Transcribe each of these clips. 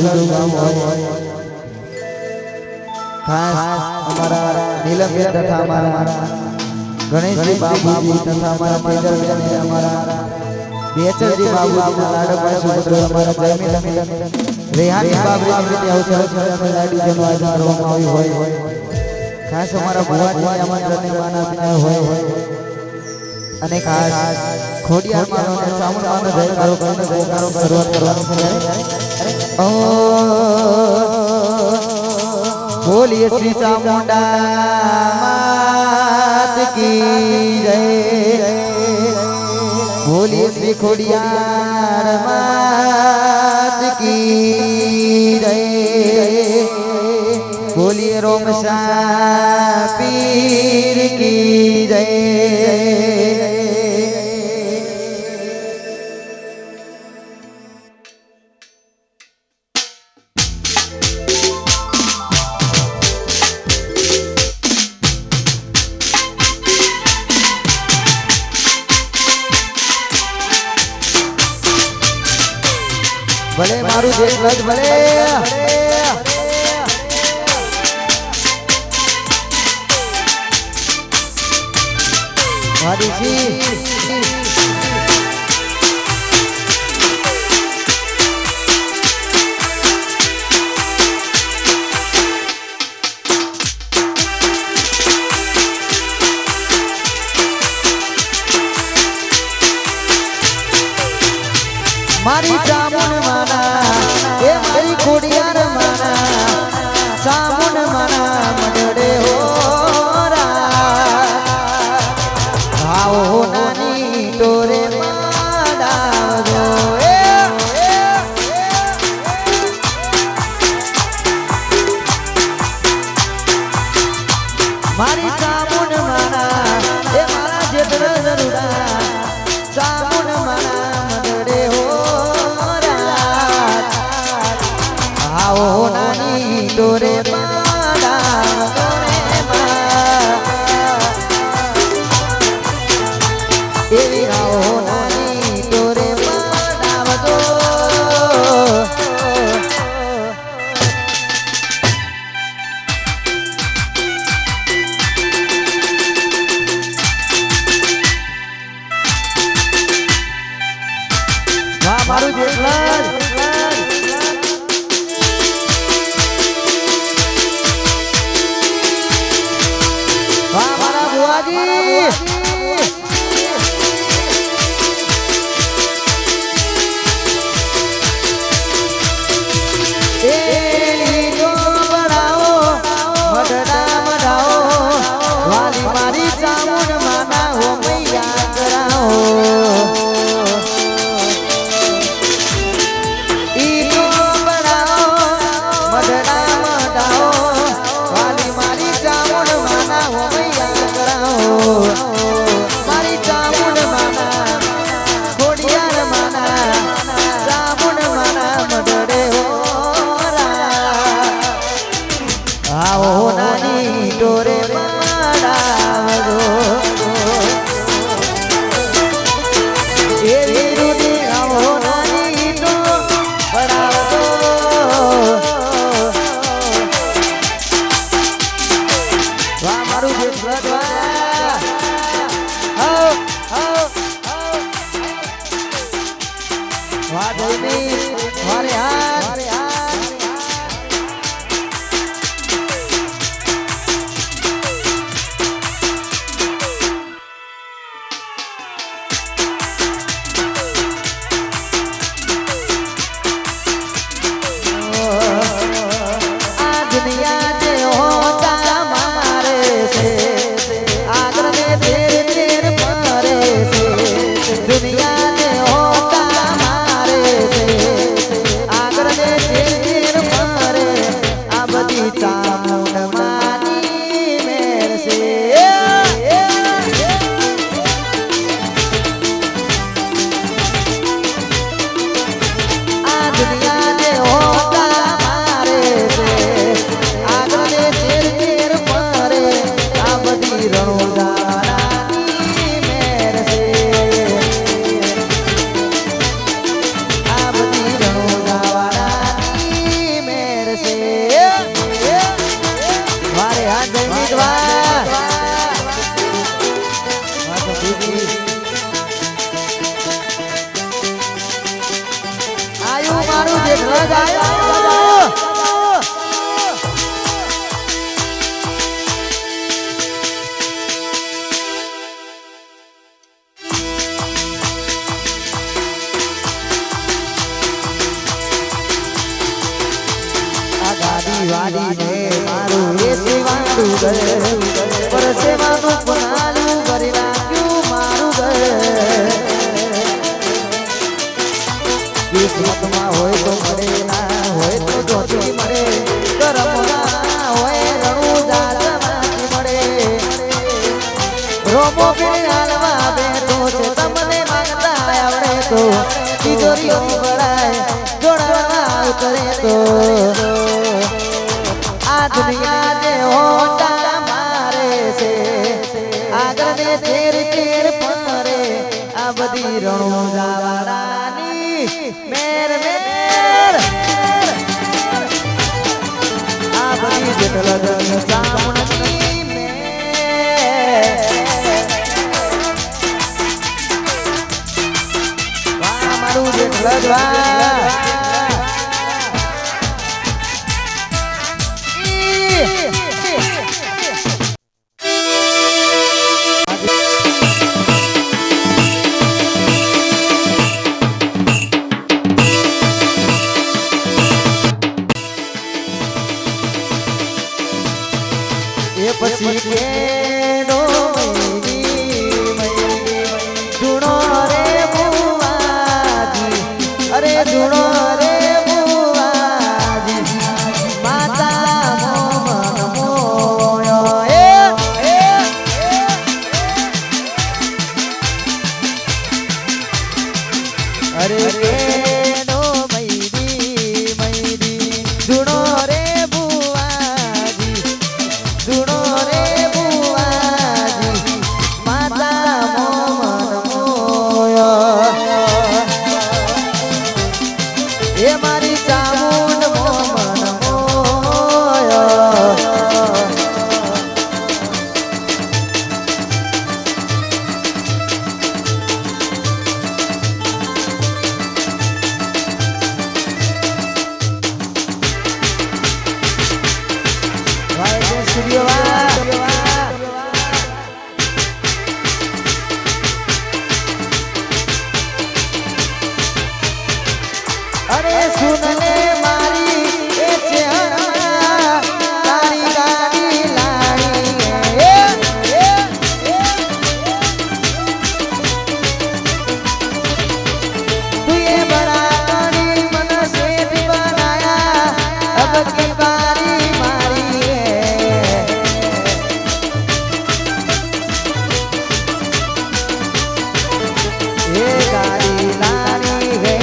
જુદું ગામ હોય ખાસ અમારા નીલમબેન તથા અમારા ગણેશજી બાબુજી તથા અમારા તેજલબેન અમારા બેચરજી બાબુજીના લાડકવાય સુપુત્ર અમારા જયમીન રેહાની બાબુજી તે અવસર અને લાડીજનો આયોજન કરવામાં આવ્યું હોય ખાસ અમારા ભુવાજી આમંત્રણને માન આપીને હોય અને ખાસ ખોડિયાર માનો અને સામણ માનો જયકારો કરીને ગોકારો શરૂઆત કરવાની છે ઓ બોલીએ શ્રી ચામુંડા માત કી જય બોલીએ શ્રી ખોડિયાર માત કી જય બોલીએ રોમશા પીર કી જય ભલે મારું જેટલું જ ભલે વાડીજી મારી ચામુન માના એ મારી ખોડિયાર માના ચામુન માના મડડે હો આવો નાની તોરે માડાવજો મારી ચામુન માના એ મારા જેતરા જરૂરા ચામુન માના મડડે હો આવો નાની તોરે માડાવજો એવી આવો નાની તોરે માડાવજો વાહ મારું જેટલા વાહ મારા બુઆજી મારી ચામુન માના હો મૈયા કરાવો ઈ તો બનાવો મઢડા મઢાઓ વાલી મારી ચામુન માના હો મૈયા કરાવો મારી ચામુન માના ખોડિયાર માના ચામુન માના મઢડે હો રા મારી વાડી ને મારું એસી વાળું ઘર પરસેવાનું પનાલું કરી નાખ્યું મારું ઘર કિસ્મતમાં હોય તો મળે ના હોય તો જોતી મળે કરમમાં હોય રણું જાતમાંથી મળે રોમો હાલવા બેઠો છે તમને માંગતા આવડે તો તિજોરીઓ બળાય જોડાવા કરે તો આ દુનિયા જે હોટા મારે છે આગળ ને તેર તેર પરે આ બધી રણો જાવારાની મેર મેર આ બધી જેટલ સામણી મેર વાહ મારું જેટલ પછી કેનો ધૂણો રે બુવાજી અરે ધૂણો રે બુવાજી માતા મોમન મોયો અરે કેનો મૈડી ધૂણો રે બુવાજી ધૂણો રે બુવાજી માતા મોમન મોયો એ મારી ચામુંડ મોમન મોયો અરે સુનલે મારી એ ચેહરા તારી ગાડી લાડી તું એ બડા કરી મન શેઠ બનાયા અબ કી બારી મારી એ ગાડી લાડી હે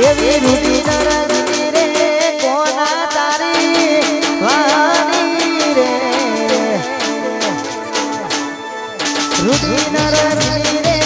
એવી રૂટી નરની રે કોના તારી વાની રે રૂટી નરની રે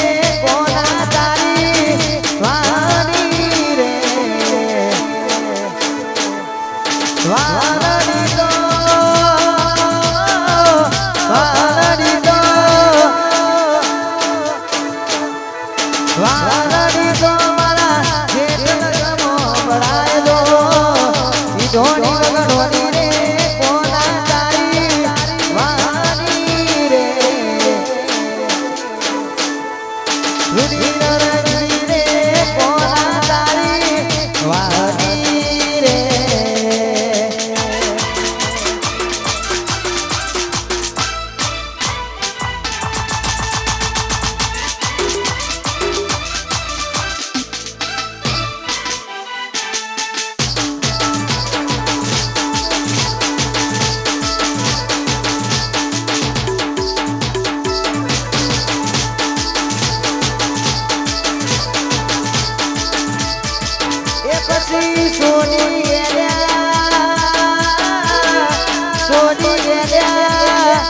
પડી ગયા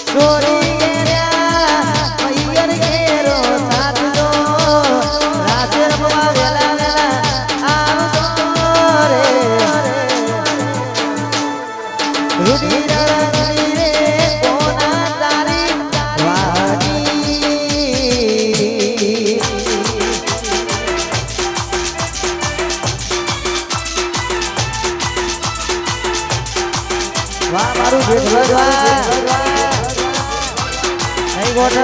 છોડી ગયા મૈયર ઘેરો સાધનો રાસે રમવા વેલા વેલા આવતો રે રુધિર રંગી રે કોના તારી વાડી વાહ મારું ભેટ વાહ નહીં ગોઠ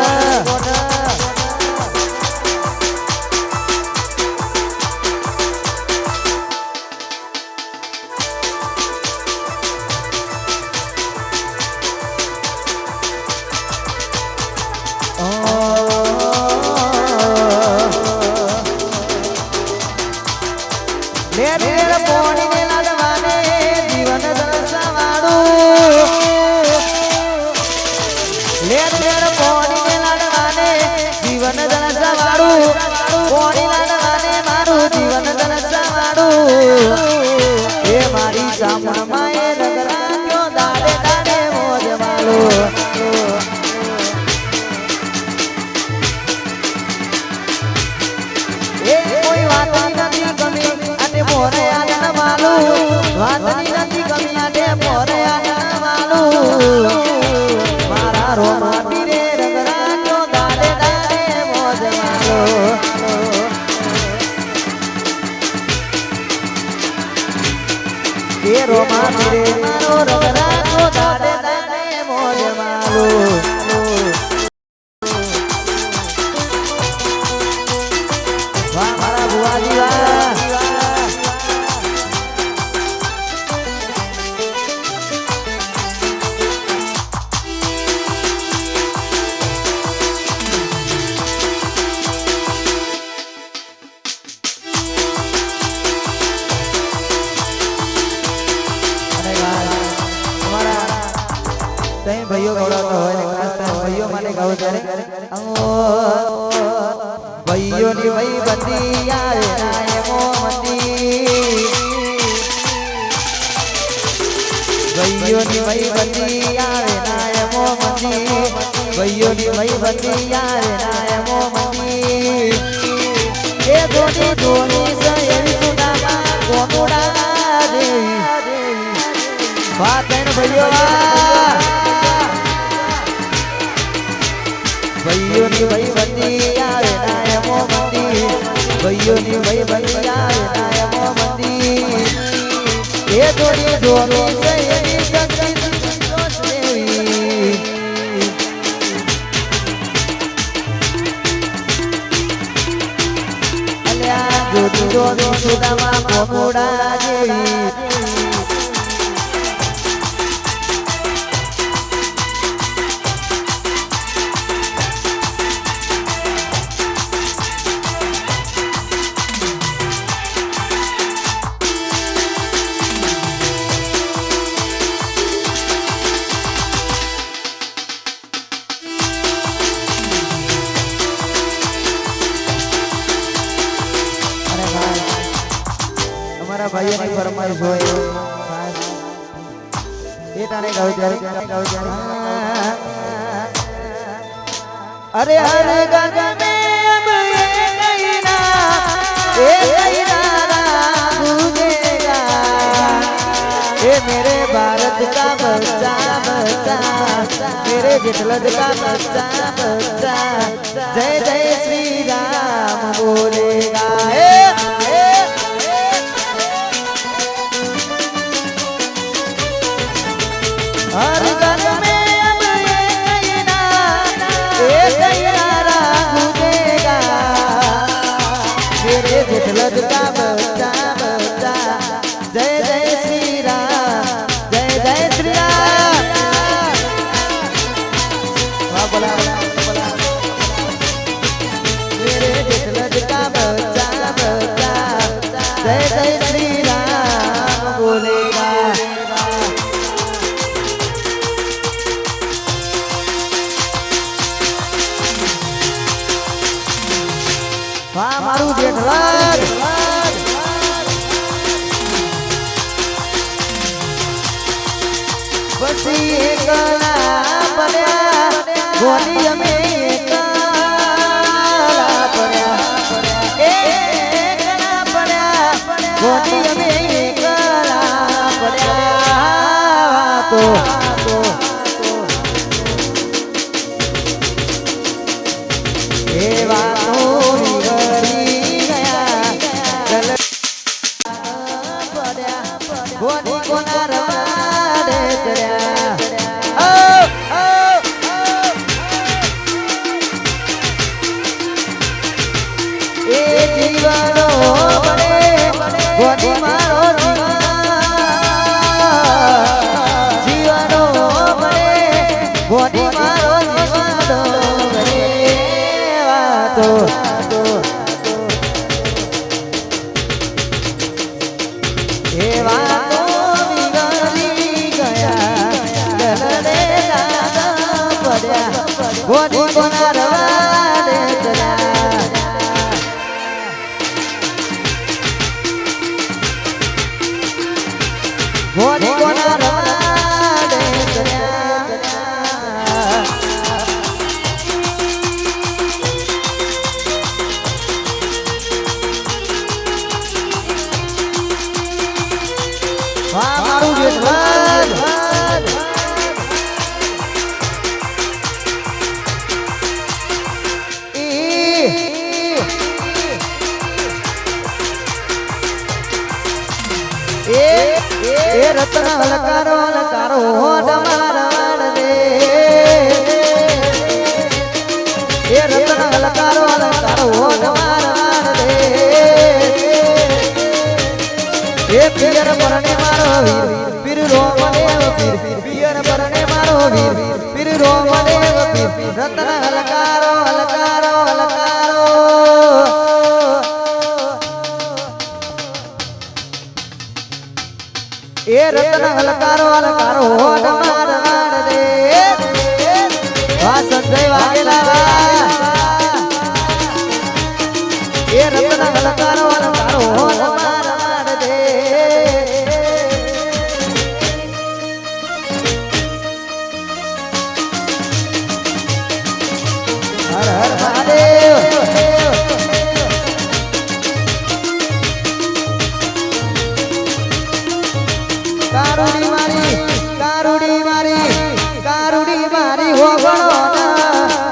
લેર લેર પોણી ને લાડવાને જીવન દરસાવાળું લેર લેર પોણી ને લાડવાને જીવન દરસાવાળું પોણી લાડવાને મારું જીવન દરસાવાળું એ મારી ચામણ માએ નગરા ક્યો દાડે દાડે મોજ વાળો એ કોઈ વાતની નથી ગમી અને મોરે આનંદ માલું વાતની નથી ગમી અને મોરે આનંદ માલું મારા રોમા પીરે રંગરાજો દાડે દાડે મોજ માલો એ રોમા પીરે મારો રંગરાજો દાડે દાડે મોજ માલો વાહ મારા ભુવાજી વાહ ભાઈઓ ગવડાવતા હોય ને ખાસ ભાઈઓ માટે ગાવ ત્યારે ભાઈઓની ભાઈ બંદી આવે નાય મોમતી ભાઈઓની ભાઈ બંદી આવે નાય મોમતી ભાઈઓની ભાઈ બંદી આવે નાય મોમતી એ ધોની ધોની સહેલી સુનામાં ગોગોડા દેવી વાત હે ભાઈઓ ભાઈઓની ભાઈ બંદી આવે નાય મોમતી ભાઈઓની ભાઈ બંદી આવે નાય મોમતી એ થોડી ધોની સહેલી શક્તિ સંતોષ દેવી અલ્યા જોતી જોતી સુદામાં ગોગોડા જેવી ભાઈઓની ફરમાઈશ હોય એ તારે ગાવ ત્યારે અરે હર ગગ મે અબ ये मेरे भारत का बच्चा बच्चा मेरे जितलद का बच्चा बच्चा जय जय श्री राम बोलेगा हर घर में अब ये गैया गूंजेगा मेरे जितलद का बच्चा बच्चा जय जय श्री राम जय जय श्री राम बोला बोला मेरे जितलद का बच्चा बच्चा जय जय श्री राम बोलेगा मारू जेठलाल પછી એકલા પડ્યા ગોની અમે એકલા પડ્યા એકલા પડ્યા ગોની અમે એકલા પડ્યા તો એવા તો વિગડી ગયા પડ્યા ગોની કોના રવાડે ચડ્યા એ જીવનો બને ગોની મારો જીવનો બને ગોની મારો જીવનો બને વાતો એ વાતો વિગડી ગયા જલને દાદા પડ્યા ગોની કોના રવાડે ચડ્યા ગોની કોના રવાડે ચડ્યા વાહ મારું જેઠવાડ એ રતન હલકારો હલકારો તમારા દે એ રતન હલકારો હલકારો તમારા દે એ પિયર પરણે મારો વીર પીર રોમદેવ પીર પિયર પરણે મારો વીર પીર રોમદેવ પીર રતન હલકારો હલકારો હલકારો એ રતન હલકારો હલકારો તમારા દે વા સંજય વાઘેલા એ રતન હલકારો હલકારો તમારા દે હર હર મહાદેવ કારુડી મારી હો ગણો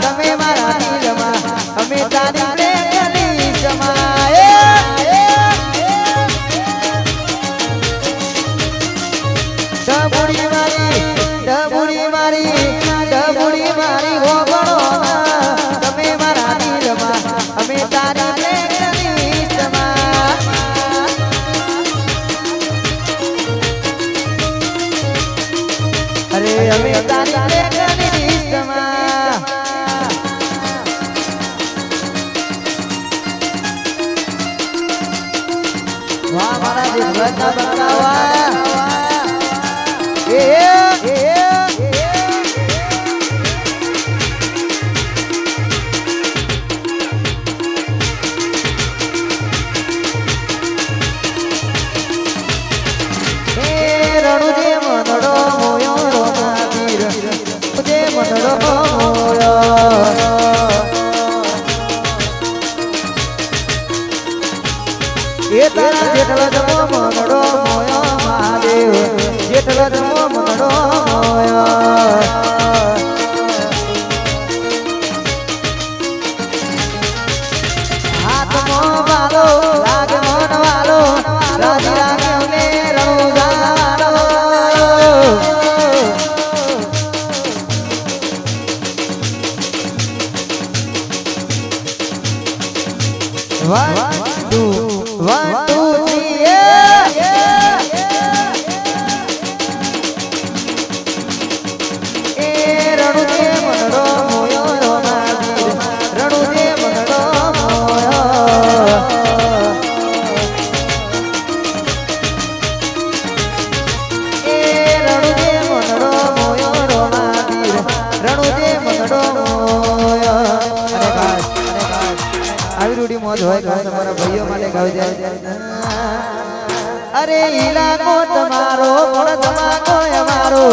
તમે મારા દિલમાં અમે તારી પ્રેમની સમાએ ડબુડી મારી હો ગણો તમે મારા દિલમાં અમે તારી પ્રેમની સમાએ અરે અમે તારી પ્રેમની સમાએ વાહ મારા જીવનના બતાવા રણુજે મનડો મોયો રોના વીર જે મનડો મોયો એ તારા જેટલો જમો મનડો મોયો મહાદેવ જેટલો જમો મનડો મોયો હાથ મો વાલો લાગે મન વાલો રાજી લાગે અમને રણુજારો 1 2 1 2 3 એ રણુજે મનડો મોયો રોના વીર રણુજે મનડો મોયો એ રણુજે મનડો મોયો રોના વીર રણુજે મનડો મોયો આવી રૂડી મોજ હોય ગાવ તમારા ભાઈઓ માટે ગાવી જાય અરે ઈલાકો તમારો પણ તમાકો અમારો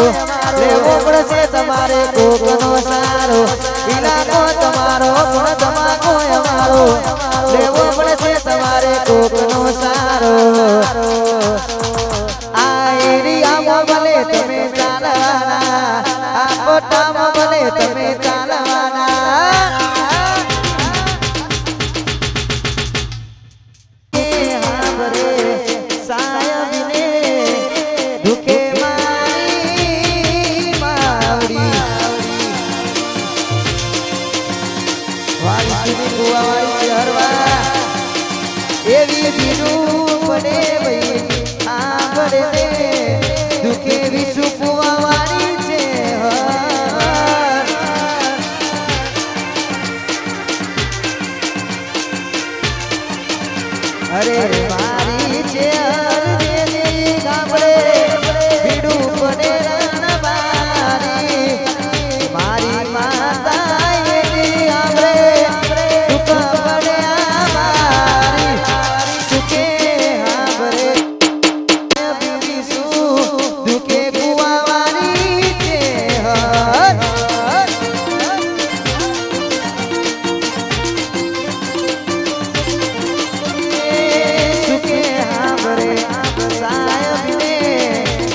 તમારે કોકનો સારો ઇલાકો તમારો પણ ધમાકો અમારો લેવો પડશે તમારે કોકનો સારો આ એરિયામાં ભલે તમે ચાલવાના આ કોટામાં ભલે તમે ચાલવાના સાયબને દુખે મારી માવડી વાળી કુવાવાળી હરવા એવી બીજું પડે ભાઈ આગળ ને દુખે વિશુ કુવાવાળી છે અરે મારી છે હરદેની ગામડે બીડું પડે રણબારી મારી માતા એની ગામડે દુઃખ પડે મારી સુખે હાંભરે બીવીશું દુઃખે કુવાવાળી છે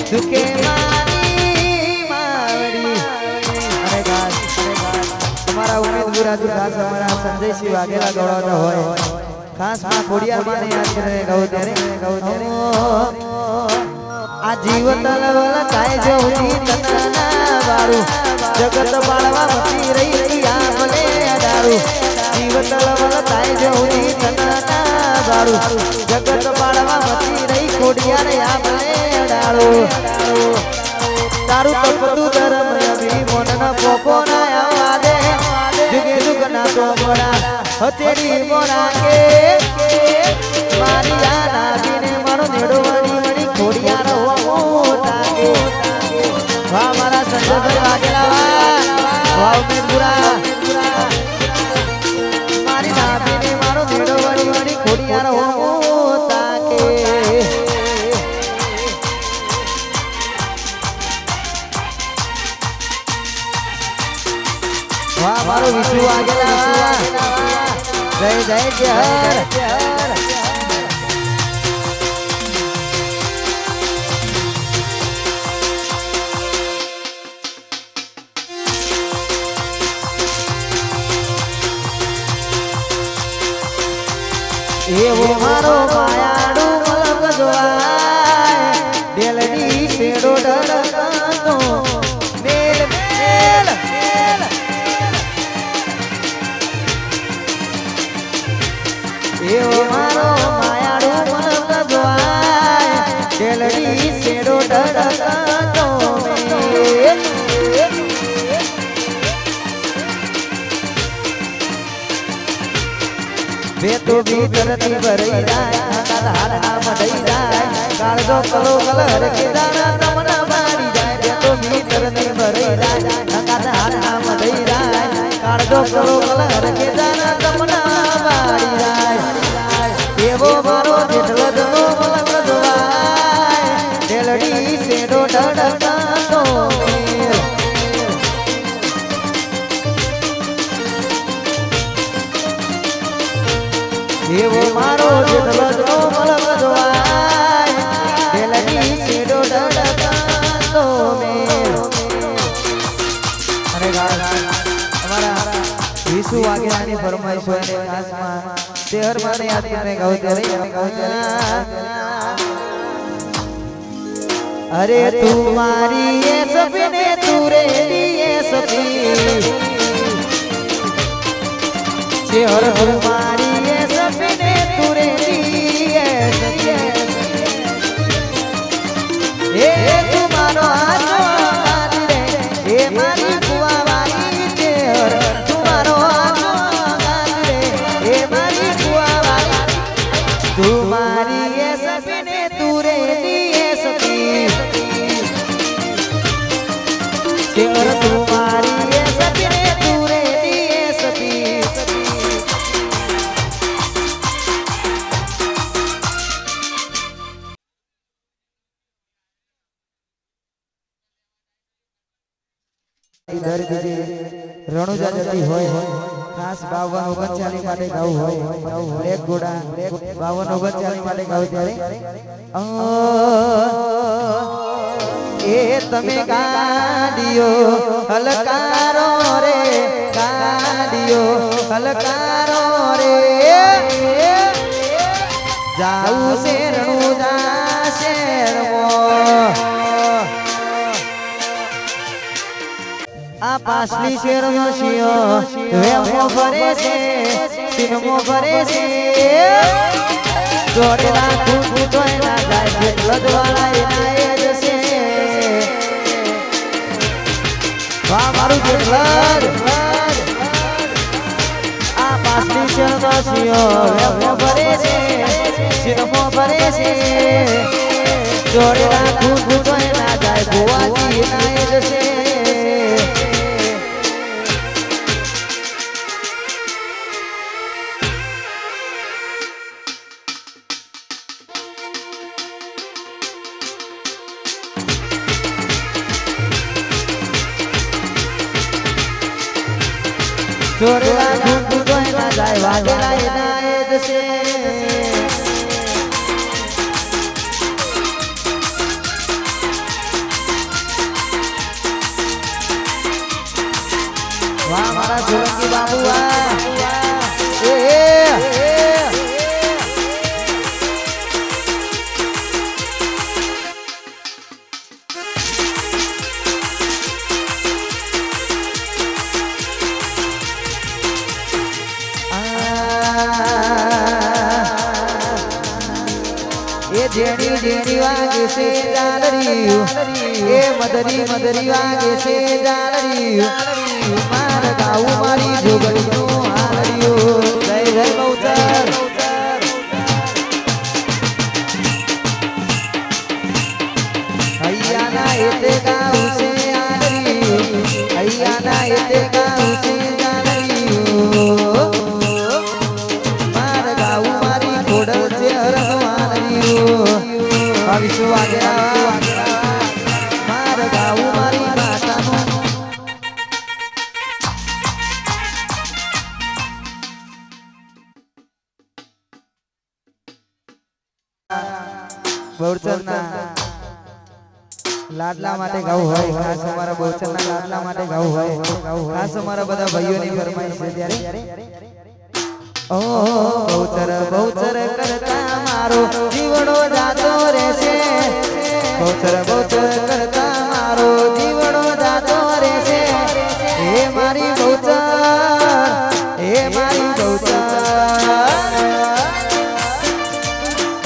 દુખે મારી માવડી અરે ગાસ તમારા ઉમેદપુર આજુ ખાસ અમારા સંજયસિંહ વાઘેલા ગૌરવતા હોય ખાસ માં ખોડિયારમાંને યાદ કરીને ગાઉં ત્યારે આ જીવન તલવલ કાય જોજી તનના વાળું જગત બાળવા મતી રહી આ ભલે દારૂ જીવન તલવલ કાય જોજી તનના વાળું જગત બાળવા મતી રહી ખોડિયાર આ ભલે તારું તપતું ધર્મ રવિ મનના પોકો ના આવાદે જુગે જુગ ના તો બડા હતેરી મોરા કે મારી આ નાગીને મારો નેડો વળી વળી ખોડિયાર હોવો તાકે વાહ મારા સંજયભાઈ વાઘેલા વાહ ઉમેદપુરા મારી નાગીને મારો નેડો વળી વળી ખોડિયાર હોવો તાકે વાહ મારો વિશુ વાઘેલા જય જય જય એવો મારો માયાડું મલક જોવાય દિલની શેડો ડરતો મેલ મેલ એવો મારો માયાડું મલક જોવાય દિલની શેડો ડરતો મેલ બે તો ભીતરથી ભરાઈ જાય હારા મઢઈ જાય કાળજો કલો કલર કે દાણા તમના મારી જાય બે તો ભીતરથી ભરાઈ જાય હારા મઢઈ જાય કાળજો કલો કલર કે દાણા તમના મારી જાય એવો મારો જેટલો જનો મલક જોવાય ડેલડી શેડો ડડકાતો મેલ એવો મારો જેટલો જનો મલક જોવાય દિલની શેડો ડડકાતો મેલ અને અમારા વિશુ વાઘેલાની ફરમાઈશ હોય ને ખાસમાં શહેર માને યાદ કરીને ગાઉં ત્યારે અરે તું મારી એ સપને તું રેડી એ સપી શહેર તું મારી એ સપને તું રેડી એ સપી એ તું મારો આજો ગાદી રે એ મારી કુવાવાળી શહેર તું મારો આજો ગાદી રે એ મારી કુવાવાળી તું મારી એ સપને તું રેડી એ સપી શહેર તું મારી એ સપને તું રેડી એ સપી ઈધર બીજે રણુજા જતી હોય ખાસ 52 39 માટે ગાવું હોય બ્લેક ઘોડા 52 39 માટે ગાવ ત્યારે એ તમે ગાડીઓ હલકારો રે ગાડીઓ હલકારો રે જાઉં શેરણુજા શેરમાં આ પાછલી શેરનો શિયો વેમો ભરે છે તીનમો ભરે છે જોડે રાખું તોય ના જાય જેટલો દ્વારા એના એ જશે વાહ મારું જેટલા આ પાછલી શેરનો શિયો વેમો ભરે છે તીનમો ભરે છે જોડે રાખું તોય ના જાય ભુવાજી એના એ જશે ચોરેલા ઢૂંઢું તોય ના જાય વાગેલા એના એ જશે વાહ મારા સોલંકી બાબુ જેણી જેણી વાગે છે જાલરિયું એ મદરી મદરી વાગે છે જાલરિયું માર ગાવું મારી જોગણીનું હાલરિયું જય જય બહુચર હૈયાના એતે ગાવું છે હાલરિયું હૈયાના એતે ગાવું છે જાલરિયું માર ગાવું મારી ખોડલ છે હરણવા વિશુ વાગે માર ગાવું મારી માતાનું બહુચરના લાડલા માટે ગાવું હોય ખાસ અમારા બહુચરના લાડલા માટે ગાવું હોય ખાસ અમારા બધા ભાઈઓની ફરમાઈશ છે ત્યારે ઓ બહુચર બહુચર કરતા મારો જીવડો જાતો રહેશે બહુચર બહુચર કરતા મારો જીવડો જાતો રહેશે હે મારી બહુચર હે મારી બહુચર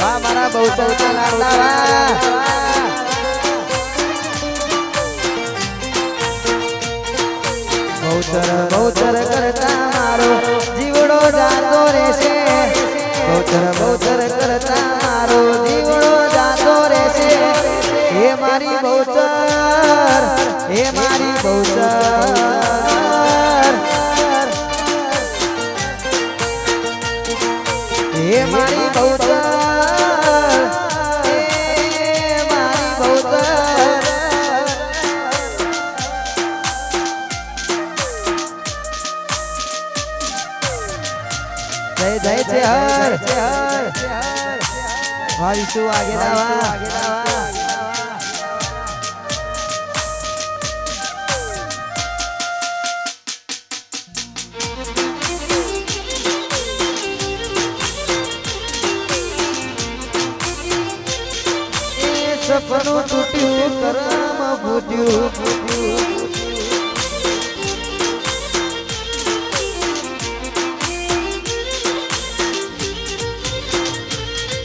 વાહ મારા બહુચર ના લાડલા બહુચર બહુચર કરતા મારો જીવડો જાતો રહેશે બહુચર બહુચર કરતા મારો જીવડો જાતો રહેશે હે મારી બહુચર હે મારી બહુચર હે મારી બહુચર જય જય હર મારી શું આગે દાવા સપનું તૂટ્યું કરમ ફૂટ્યું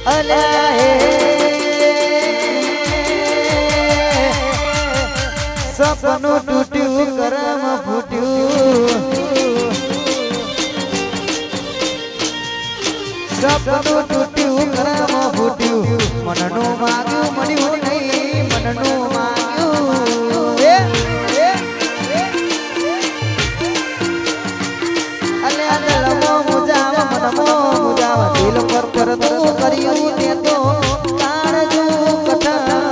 અલ્યા હે સપનું તૂટ્યું કરમ ફૂટ્યું સપનું તૂટ્યું કરમ ફૂટ્યું મનનું માગ્યું મળ્યું નહીં મનનું માગ્યું અલ્યા દલમો મુજાવ મનમો મુજાવ દિલ પર તું કર્યું તે તો કાળજુ કથા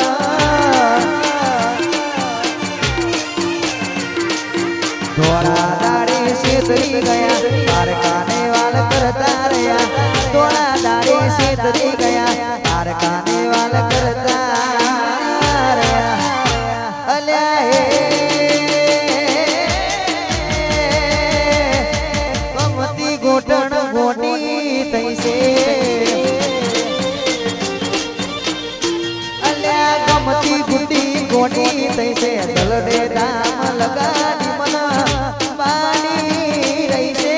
કોની થઈ છે દલડે દામ લગાડી મના બાની રહી છે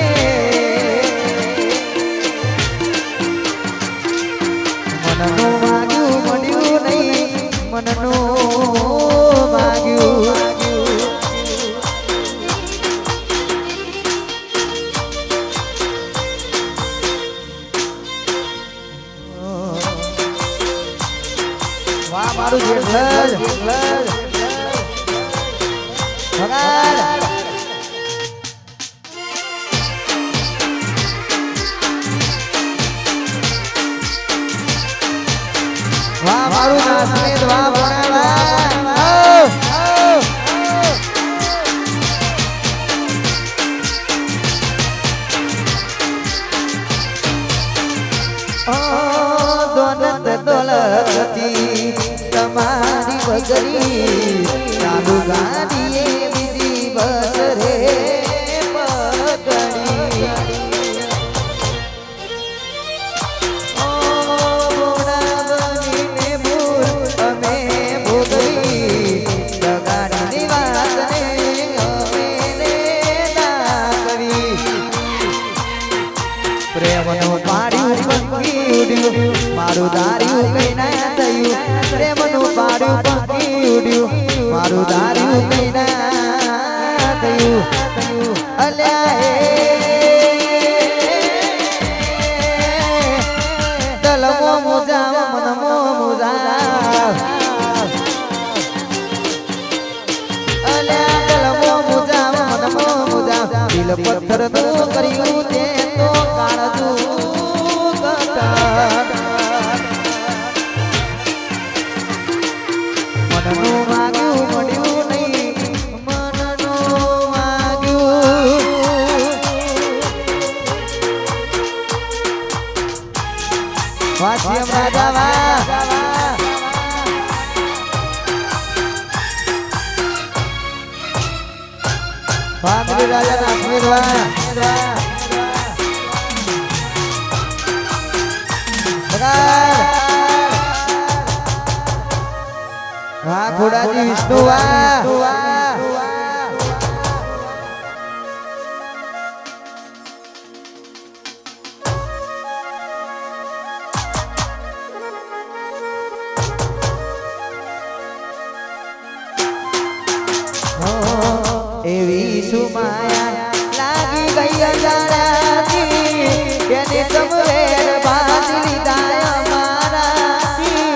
મનનું માગ્યું મળ્યું નહીં મનનું માગ્યું વાહ મારું જેઠલજ ભગાડ વાહ મારું નાસમેદ વાહ ભણાવા દોલત દોલતી તમારી બગડી ચાલુ ગાડીએ બીજી બસ રે પકડી બોડા બનીને ભૂલ અમે ભોગવી લગાડીની વાતને અમે ના કરી પ્રેમનું પાડ્યું પંખી ઉડ્યું મારું દાર્યું કઈ ના થયું પ્રેમનું પાડ્યું પંખી ઉડ્યું મારું દાર્યું કઈ ના થયું અલ્યા દલમો મુજા મનમો મુજા અલ્યા દલમો મુજા મનમો મુજા દિલ પથ્થર નું કર્યું તે તો કાળજું મનનું માગ્યું મળ્યું નહીં મનનું માગ્યું વાસ્યમ રાજા વાહ વાહ રાજા ના અસ્મિત વાહ વાહ ખોડાજી વિષ્ણુ વાહ એવી સુમાયા લાગી ગઈ અંધારાથી કેને તમરે બાંધી લીધા અમારાથી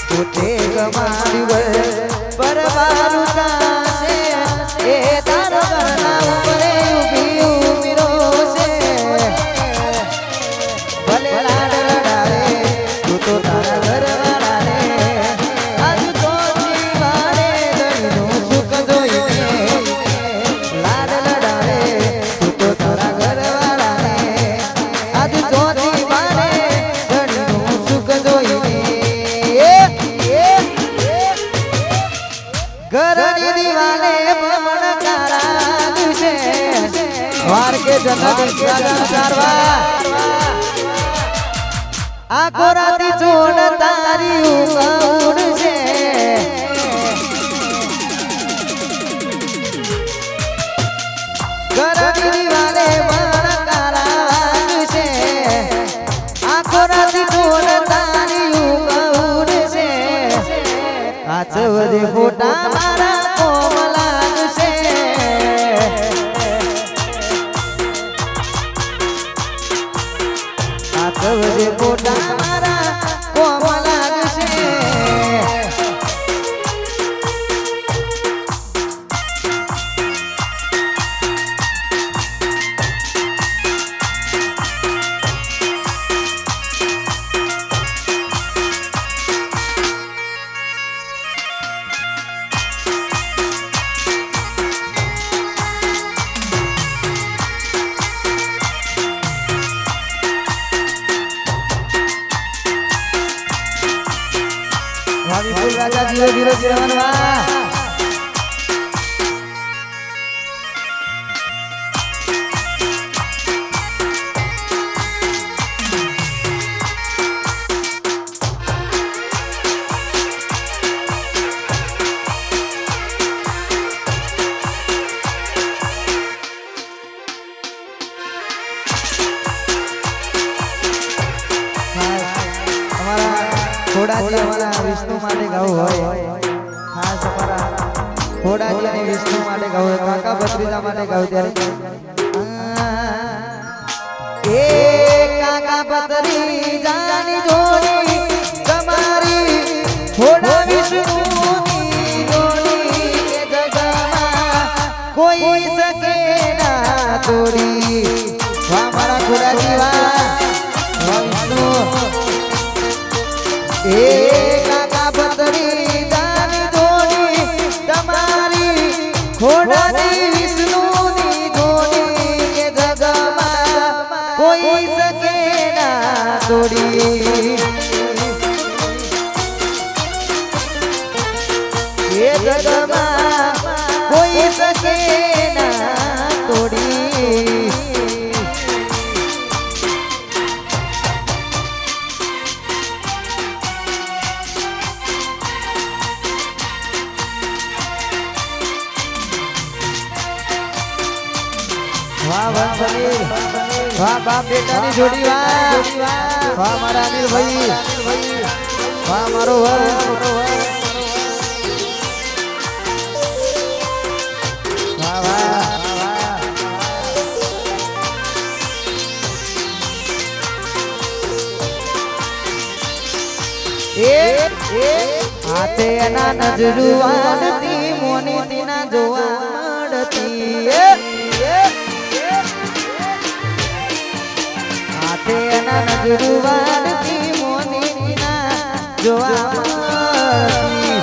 પોતે ગમાડ્યું પરવારું કાશે એ તારો ઘરના ઉપરે ઊભી ઉમીરો છે ભલે લાડ લડાવે તું તો તારા ઘરવાળાને આજ તો જીવાને દણીનું સુખ જોઈને લાડ લડાવે તું તો તારા ઘરવાળાને આજ તો જીવાને દણીનું સુખ જોઈને ઘરની દિવાલે પણ કાળા છે વાર કે જગત ચારવા આખો રાતી જોડ તારી ઉડ છે ઘરની દિવાલે પણ કાળા છે આખો રાતી જોડ તારી ઉડ છે આજ વધે ફોટા મારા કોમલા છે આજ વધે ફોટા મારા કોમલા છે વિપુલ રાજા 0001 વાહ ખોડાજી અમારા વિષ્ણુ માટે ગાવું હોય ખાસ અમારા ખોડાજી અને વિષ્ણુ માટે ગાવું હોય કાકા ભત્રીજા માટે ગાવું ત્યારે એ કાકા ભત્રીજાની જોડી તમારી ખોડા વિષ્ણુની જોડી કે જગમાં કોઈ શકે ના તોડી વાહ મારા ખોડાજી વાહ વિષ્ણુ એ કાકા ભત્રીજાની જોડી તમારી ખોડાજી વિષ્ણુની જોડી કે જગમાં કોઈ શકે ના તોડી એ જગમાં કોઈ શકે ના તોડી વાહ વંશવીર વાહ બાપ બેટાની જોડી વાહ વાહ મારા અનિલ ભાઈ વાહ મારો વાહ વાહ હાથે એના નજરુવાનથી મોની તીના જોવા મળતી હાથે એના નજરુવાનથી મોની તીના જોવા મળતી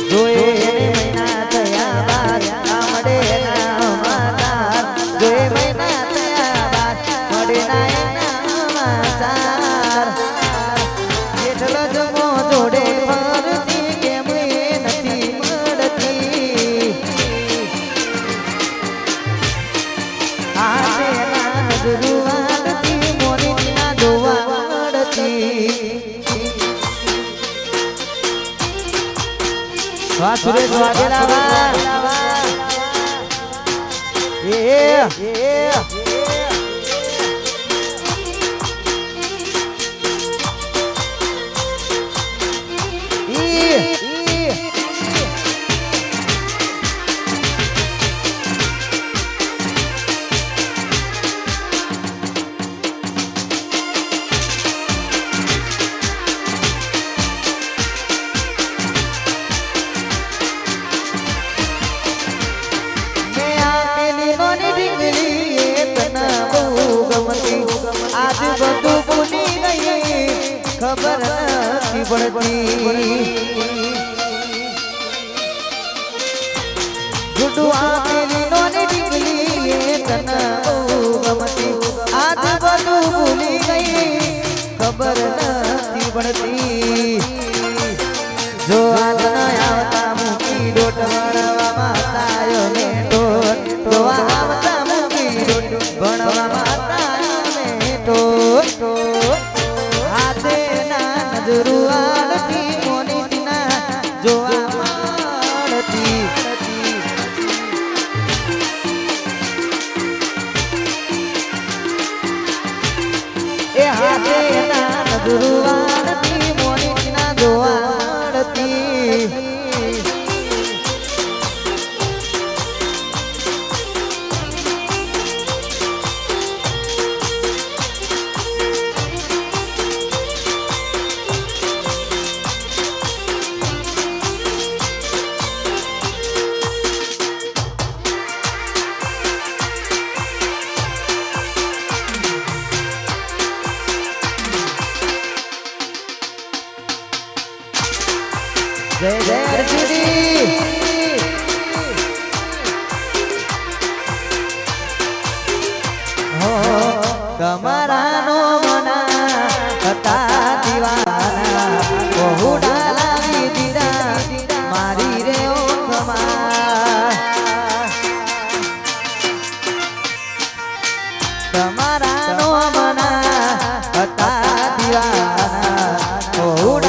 જોએ એને મહિના થયા બાદ મળે ના માતા જોએ મહિના થયા બાદ મળે ના એના માતા એટલો જમો જોડે ફરતી કેમ નથી મળતી હાથે એના નજરુવાનથી મોની તીના જોવા મળતી વાહ સુરેશ વાઘેલા વાહ આજ બધું ભૂલી ગઈ ખબર નથી પડતી ગુડુ આપેલી નોની ડીંગલી એ તને બહુ ગમતી આજ બધું ભૂલી ગઈ ખબર નથી પડતી જો આજ ન આવતા મૂકી ડોટ ભણવામાં તાયો ને ડોટ તો આવતા મૂકી ડોટ ભણવામાં હાથે ના નજરુવાનથી મોની તીના જોવા મળતી એ હાથે ના નજરુવાનથી મોની તીના જોવા મળતી જય જય અર્જુની હો તમારા નો મના હતા દીવાના બહુ ડાલા દીરા મારી રે ઓખમાં તમારા નો મના હતા દીવાના બહુ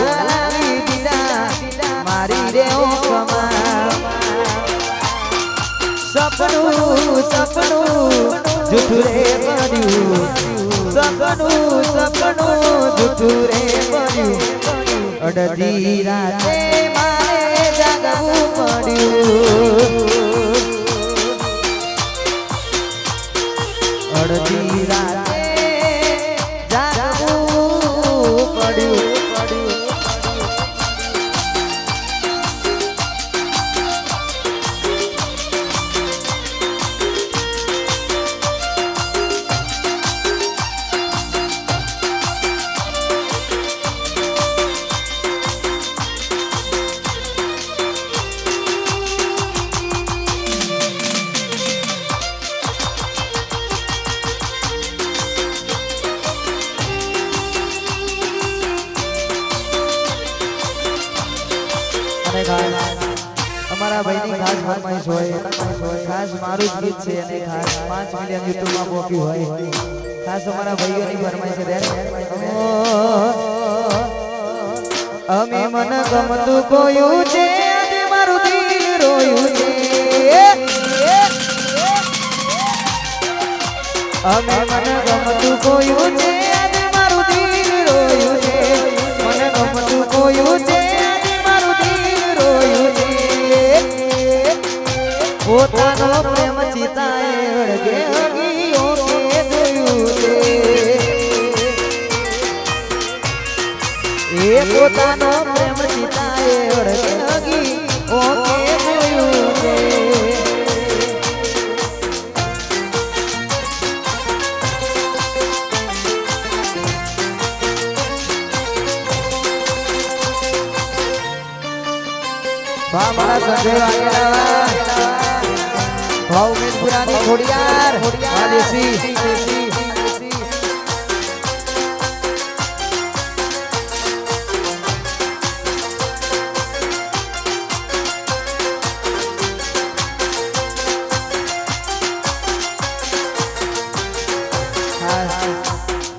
સપનું સપનું જૂઠું રે પડ્યું સપનું સપનું અડધી રાતે મારે જાગવું પડ્યું અડધી રાતે જાગવું પડ્યું અમારા ભાઈની ખાસ ફરમાઈશ હોય ખાસ મારું જ ગીત છે અને ખાસ 5 મિલિયન યુટ્યુબમાં પોપ્યું હોય ખાસ અમારા ભાઈઓની ફરમાઈશ છે અમે મન ગમતું કોયું છે આજે મારું દિલ રોયું છે અમે મન ગમતું કોયું છે આજે મારું દિલ રોયું છે મને ગમતું કોયું છે પોતાનો પ્રેમ ચિતાએ અડગે હગીઓ કે જોયું છે એ પોતાનો પ્રેમ ચિતાએ અડગે હગીઓ કે જોયું છે મારા સંજય વાઘેલા ભાવ મીરપુરાની ખોડિયાર આદેશી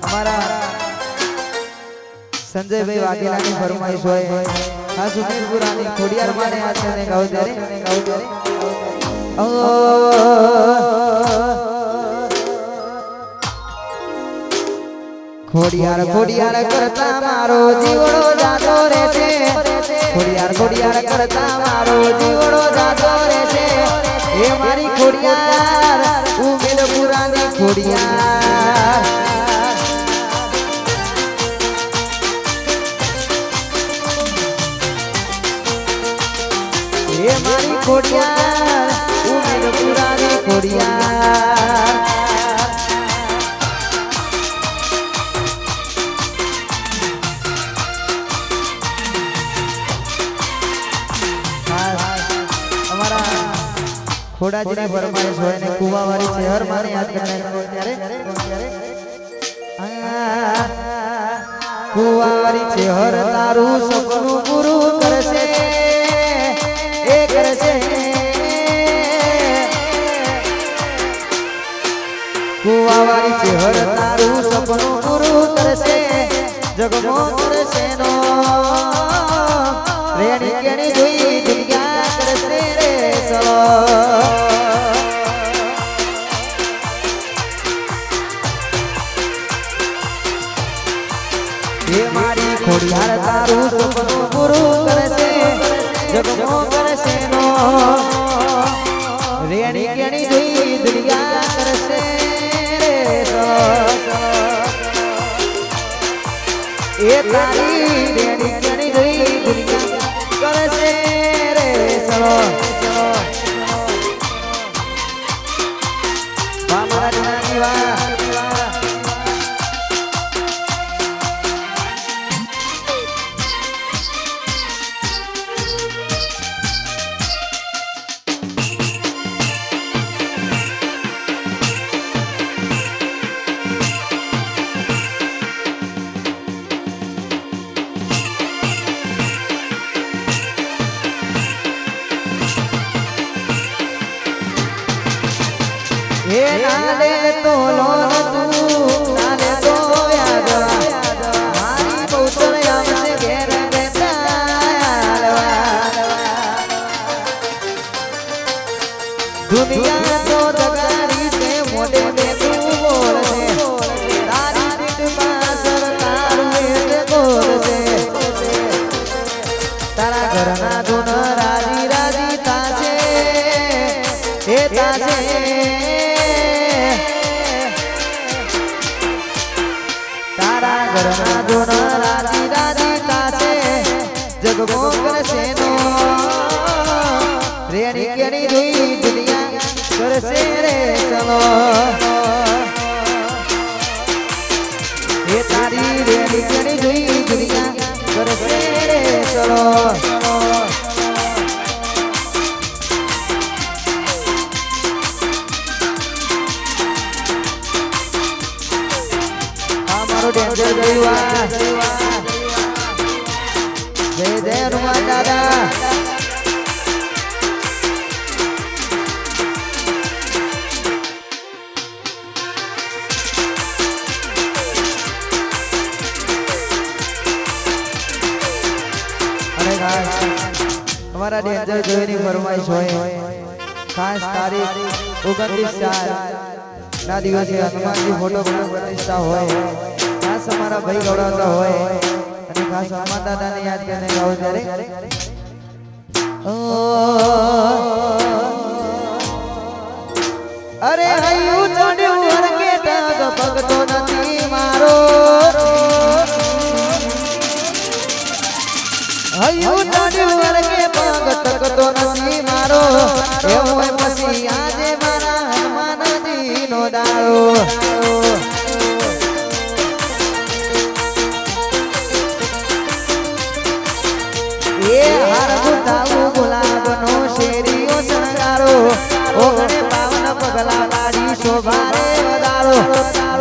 અમારા સંજયભાઈ વાઘેલાની ફરમાઈશ હોય ખાસ મીરપુરાની ખોડિયાર માને આ છે ગાવ ત્યારે ખોડિયાર ખોડિયાર કરતા મારો જીવડો જાતો રહેશે ખોડિયાર ખોડિયાર કરતા મારો જીવડો જાતો રહેશે એ મારી ખોડિયાર મીરપુરાની ખોડિયાર એ મારી ખોડિયાર મીરપુરાની ખોડિયાર અમારા ખોડાજીની ફરમાઈશ હોય ને કુવાવાળી શહેર માને યાદ કરે ત્યારે કુવાવાળી શહેર તારું સપનું પૂરું કરશે કુવાવાળી શહેર તારું સપનું પૂરું કરશે જગમો કરશે નો રેણી કેણી જોઈ દુનિયા કરશે રે સલો એ મારી ખોડિયાર તારું સપનું પૂરું કરશે જગમો કરશે નો રેણી કેણી જોઈ દુનિયા કરશે એ તારી રેણી કેણી જોઈ દુનિયા કરશે રે ચલો મારા નાની વા એ નાલે તો લોન તું નાલે તો યાદ મારી બહુતર આવશે ઘેર દુનિયા તો દગારી છે મોઢે ને તું બોલશે તારી પીઠ પાછળ તારું એ બોલશે ઘરના ધૂન રાજી રાજી તાશે એ તાશે તારા ઘરના ધૂન રાજી રાજી તાશે જગમો કરશે નો રેણી કેણી જોઈ દુનિયા કરશે રે ચલો એ તારી રેણી કેણી જોઈ દુનિયા કરશે રે ચલો આ મારો ડેન્જર ગયુઆ જય જય હનુમાન દાદા हमारा डेंजर जोईनी फरमाइश होय खास तारीख 29/4 ना दिवसे हनुमान जी फोटो प्रतिष्ठा होय खास हमारा भाई गौड़ाता होय અને ખાસ હનુમાન દાદાને યાદ કરીને ગાઓ ત્યારે અરે હૈયું ચડ્યું હરકે તગ ભગતો નથી મારો હૈયું ચડ્યું હરકે પગ તકતો નથી મારો એવું પછી આજે મારા હનુમાનજી નો દાડો એ હાર ગુતાવું ગુલાબનો શેરીઓ શણગારો ઓગણે પાવન પગલા વાળી શોભારે વધારો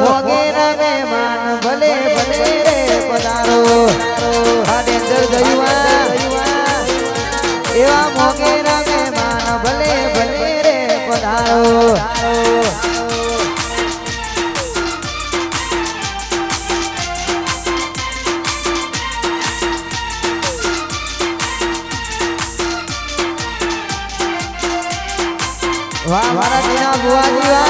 મોગે રમે માન ભલે ભલે રે પધારો આ ડેન્જર ગયુઆ એવા મોગે રમે માન ભલે ભલે રે પધારો वाह मारा टीना बुआजी वाह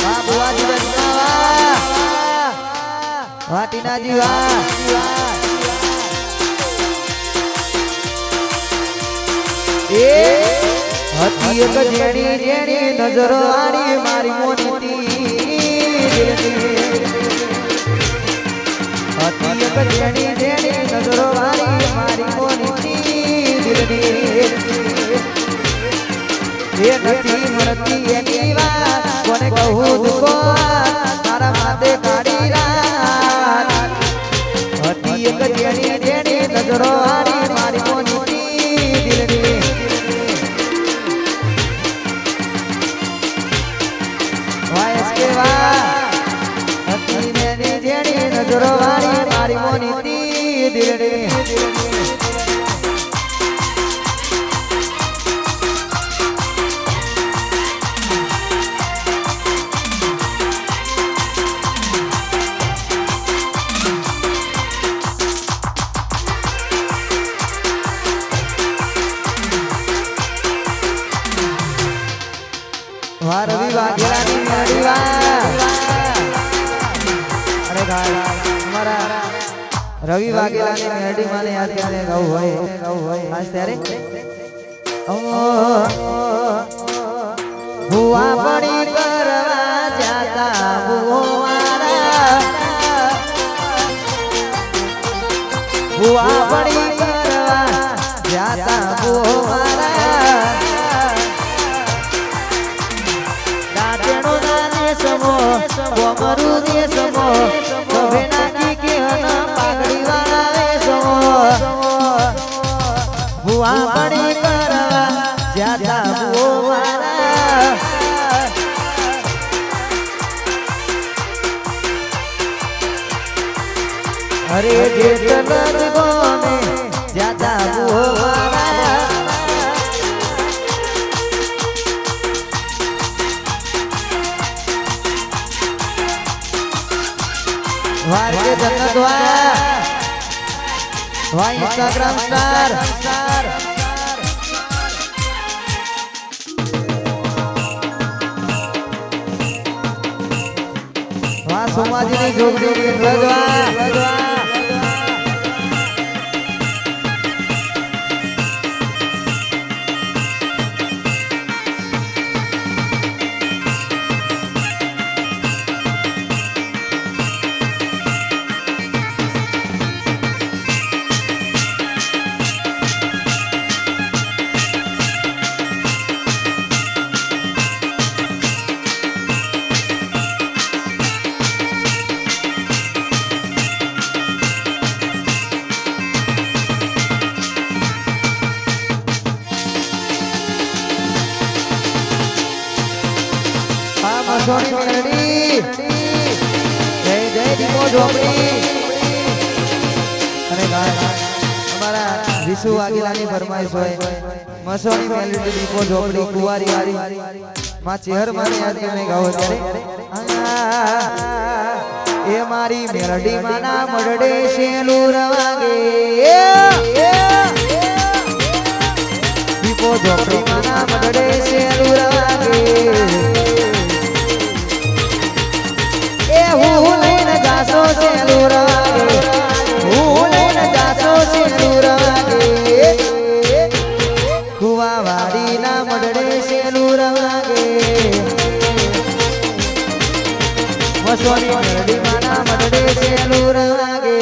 वाह बुआजी बजना वाह वाह टीना जी वाह ए हती एक जेड़ी जेड़ी नजरो आड़ी मारी मोनीती हती एक जेड़ी जेड़ी नजरो आड़ी मारी मोनीती ये नथी मरती एनी વાત કોને કહું દુખો તારા માથે કાઢી રાત હતી એક જેડી જેડી નજરો આડી મારી મોની દિલની વાયસ કે વા હતી મેની જેડી નજરો આડી મારી મોની દિલની रवि वाघेलानी मेड़ी वाह अरे हमारा रवि वाघेलानी मेड़ी माने याद करने गाऊ होय आज तेरे हुआ बड़ी करवा जाता बुआरा हुआ बड़ी करवा जाता बुआरा समो गोमरू दे समो कभी नाकी के हना पागड़ी वाला रे समो बुआ बड़ी करवा ज्यादा बुआरा अरे जेतन गोने ज्यादा बुआरा वार के जन्नत वाह इंस्टाग्राम स्टार वाह सोमाजी ने जोग जोग रजवा મસોની મેલડી જય જય દીપો ઝોપડી અને અમારા વિશુ વાઘેલાની ફરમાઈશ હોય મસોની મેલડી દીપો ઝોપડી કુવારી વારી માં ચહેર મારી યાદ કરીને ગાઓ ત્યારે એ મારી મેલડી માના મડડે શેલું રવાગે દીપો ઝોપડી માના મડડે શેલું રવાગે એ હું લઈને જાસો શેલું રવાગે હું લઈને જાસો શેલું રવાગે કુવા વાડી ના મડડે શેલું રવાગે મસોની મેલડી માના મડડે શેલું રવાગે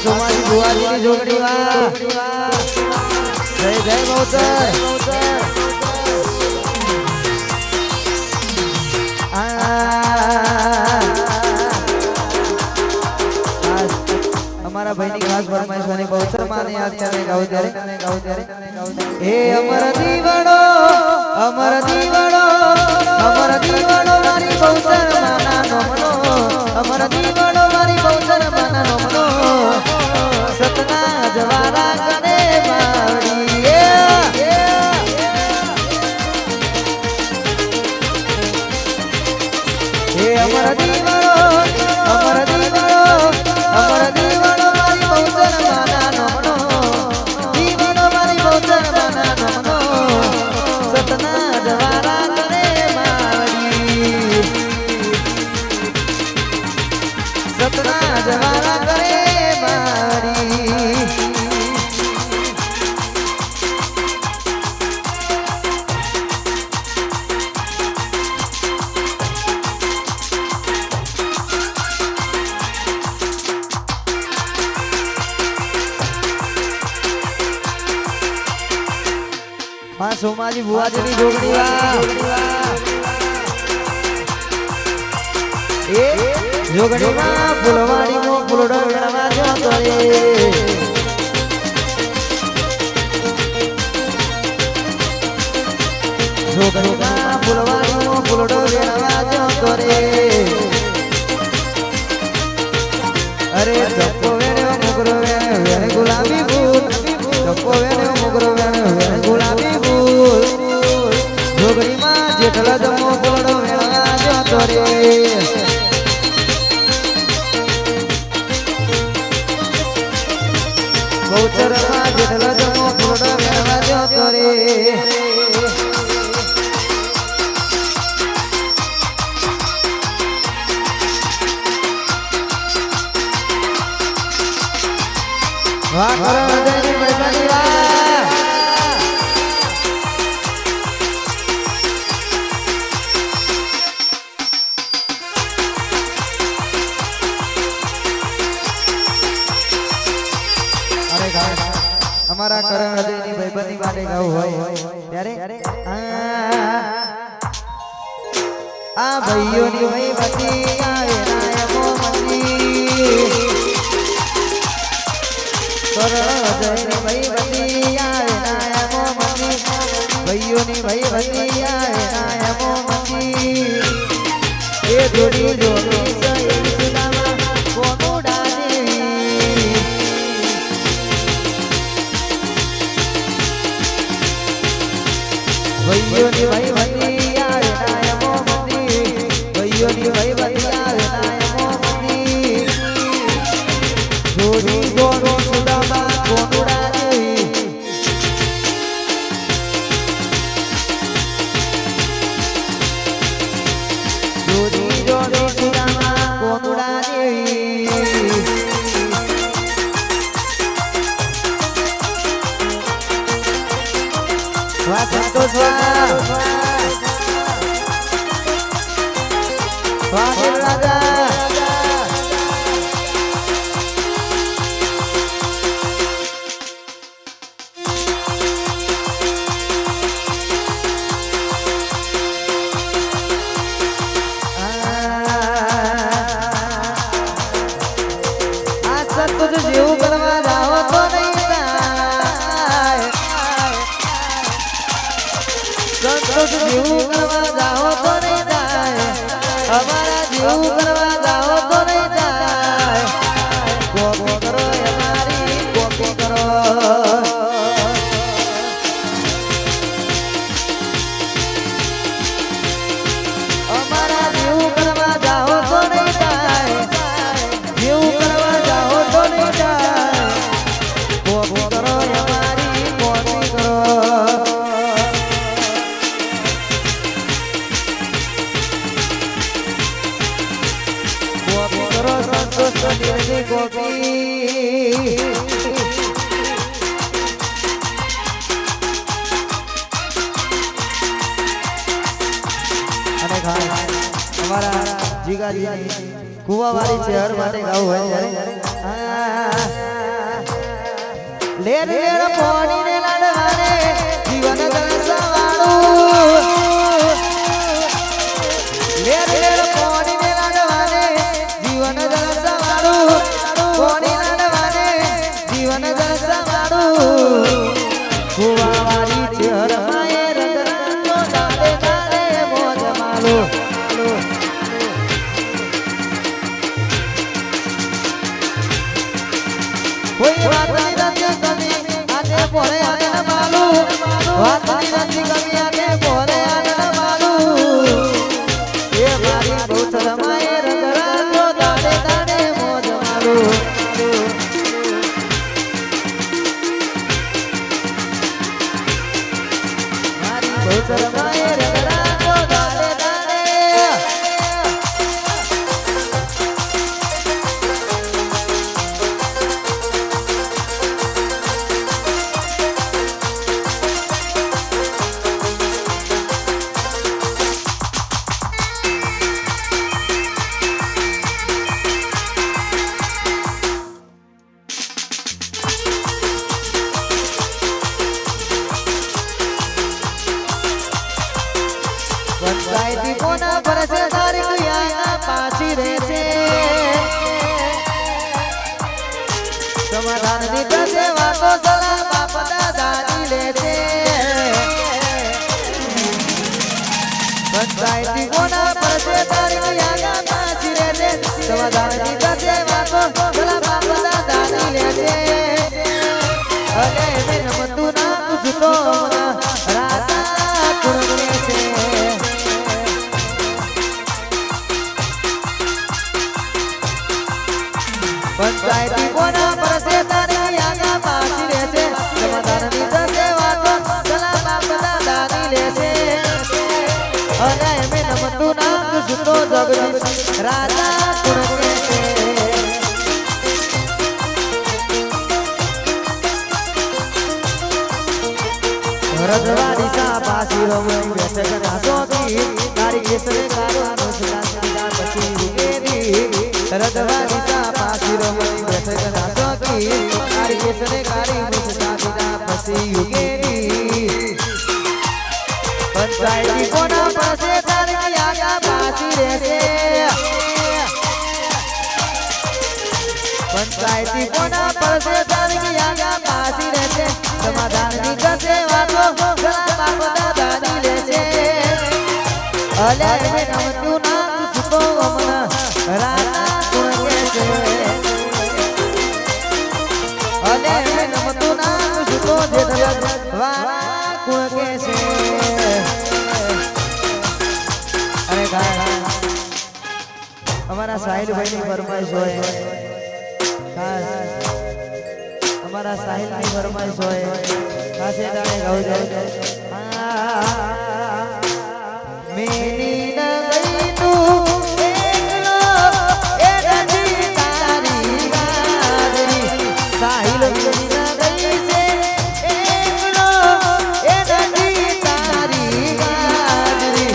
સોમાજી ભુવાજીની જોગણી વાહ જય જય ગૌતર અમારા ભાઈની ખાસ ફરમાઈશ અને ગૌતર માને યાદ કરીને ગાઉં ત્યારે હે અમર દીવડો મારી ગૌતર માના નમનો અમર દીવડો મારી ગૌતર માના નમનો સતના જવારા કરે મારી હે અમર દીવડો મારી ગૌતર માના નમનો દીવડો મારી ગૌતર માના નમનો સતના જવારા કરે મારી સતના જવારા કરે સોમાજી ભુવાજીની જોગણી એ જોગણીમાં ફૂલવાડીનો ફૂલડો વેણવા જતો રે જોગણીમાં ફૂલવાડીનો ફૂલડો વેણવા જતો રે અરે ચપ્પો વેણ્યો મોગરો વેણ ગુલાબી ફૂલ ચપ્પો વેણ્યો મોગરો વેણ ગુલાબી જોગણીમાં જેઠલા જમો ફૂલડો વેણવા જતો રે ગૌચરમાં જેઠલા જમો ફૂલડો વેણવા જતો રે વાહ કરણજયની મહેમાની વાહ અમારા કરણ હૃદયની ભાઈબંધી માટે ગાવું હોય ત્યારે આ ભાઈઓની ભાઈબંધી આવે નાયકો મંદી કરણ હૃદયની ભાઈબંધી આવે નાયકો મંદી ભાઈઓની ભાઈબંધી આવે નાયકો મંદી એ જોડી જોડી સુદામા કોનુડા દેવી ભાઈઓની ભાઈબંધી આવે નાયકો મંદી ભાઈઓની ભાઈબંધી આવે નાયકો મંદી જોડી જોડી સુદામા કોનુડા દેવી જોડી જોડી સુદામા કોનુડા દેવી વાહ સંતોષ વાહ રાજા જીવ કરવા જાઓ તો નહીં જાય અમારા જીવ કરવા જાઓ તો નહીં જાય કોપી કરો અમારી કોપી કરો અમારા જીવ કરવા જાઓ તો નહીં જાય જીવ કરવા જાઓ તો નહીં જાય કોપી કરો અમારી કોપી કરો કોપી કરો સંતોષ કબીરની કોપી અને અમારા જીગાજી કુવાવાળી છે હર માટે ગાવું હોય ત્યારે લેર લેર પોણી ને લાડવાને જીવન જલસાવાળું લેર લેર પોણી ને લાડવાને જીવન જલસાવાળું પોણી લાડવાને જીવન જલસાવાળું કુવાવાળી છે હર માએ રંગરાનો દાડે દાડે મોજ માલો કોઈ વાત નથી કમી આજે પોરે આને માલુ વાત નથી કમી આજે પોરે આને માલુ એ મારી બહુ શરમાએ રંગરાજો દાડે દાડે મોજ માલુ મારી બહુ શરમાએ રંગરાજો દાડે દાડે પંચાયતી કોના ભરસે તારીખ યાના પાછી રહેશે સમાધાનની પ્રત્યે વાતો સલાહ બાપ દાદાની લેશે પંચાયતી કોના ભરસે તારીખ યાના પાછી રહેશે સમાધાનની પ્રત્યે વાતો સલાહ બાપ દાદાની લેશે અલે મેં નમતું ના તુજતો રાતા કુરને છે પંચાયતી કોના પરસે તારી આગા પાછી રહેશે સમાધાનની દસે વાતો સલાહ બાપ દાદાની લેશે અને એમે નમતું નામ સુતો જગદીશ રાજા કુણ કહેશે રજવાડી સા પાછી રવણી બેઠક ના સોકી તારી કેસરે કારવાનો સુલા પછી રૂકેરી રજવાડી સા પાછી રવણી બેઠક ના સોકી તારી કેસરે કારી મુસા પછી યુકેરી પંચાયતી કોના પાસે તારી આગા પાછી રહેશે પંચાયતી કોના પાસે તારી આગા પાછી રહેશે સમાધાનની કસે વાતો સલાહ બાપ દાદાની લેશે અલે મે નમતું નામ સુતો અમના રાણા કુણ કહેશે અલે મે નમતું નામ સુતો જેદરત વાળા કુણ કહેશે અરે ગાય અમારા સાહિલભાઈની ફરમાઈશ હોય हमारा साहिल की फरमाइश होए कासे दाने गाओ जाओ मेरी न गई तू एकलो ए रजी तारी गादरी साहिल मेरी न गई से एकलो ए रजी तारी गादरी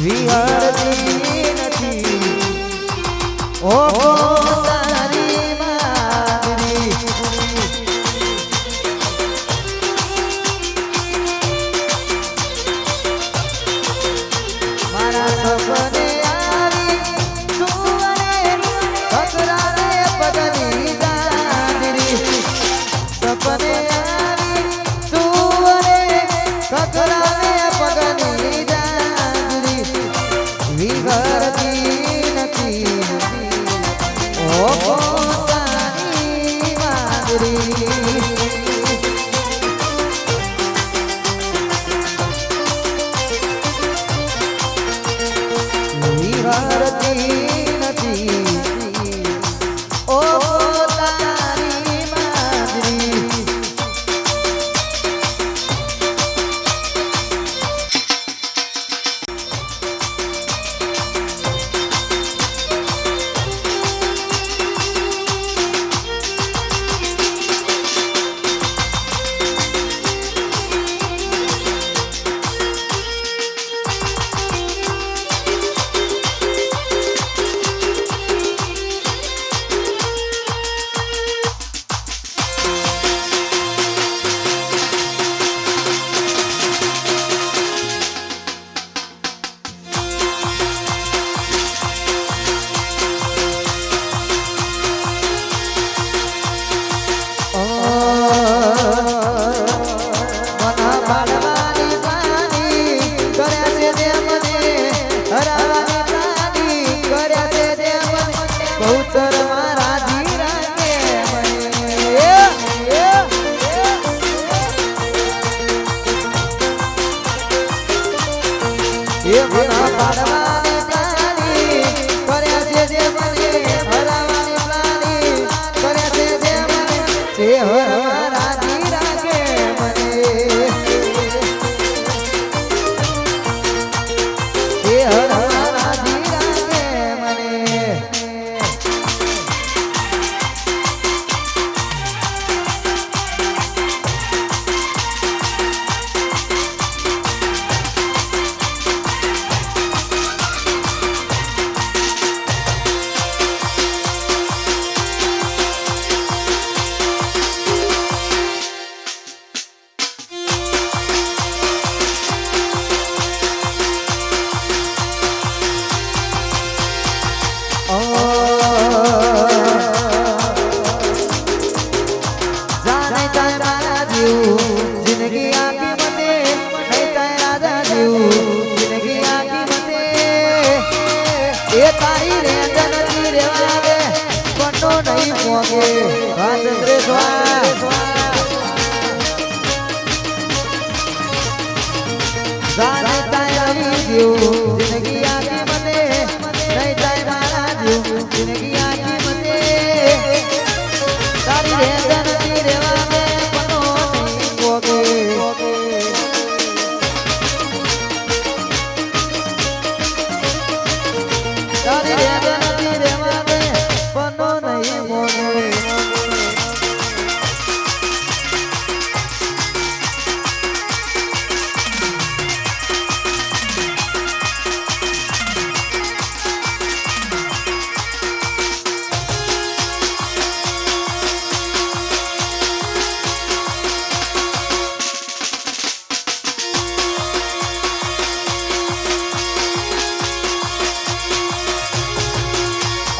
विहरती નથી ओ सपने आवी तुवरे पकड़ाने पगनी दादरी सपने आवी तुवरे पकड़ाने पगनी વિહરતી નથી ઓ તારી માજરી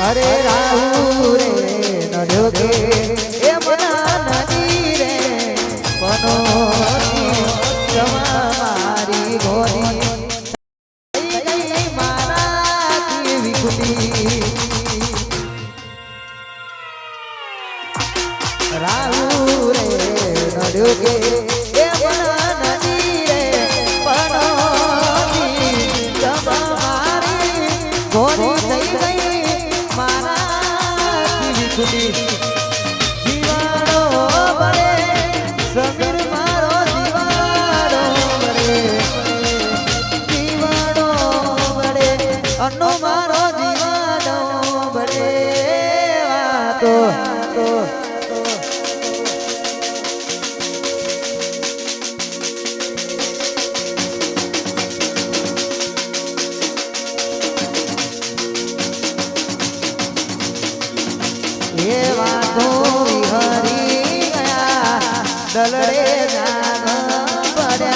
अरे राहु रे नड्यो के ए मना नदी रे मनोनी क्षमा मारी घोरी गई मारा की विकुटी राहु रे नड्यो के ए मना नदी रे मनोनी क्षमा मारी घोरी जीवाड़ो बड़े समीर मारो जीवाड़ो बड़े अन्नो मारो जीवाड़ो बड़े वातो ये वातो विहरी गया दलड़े जाना पड़ा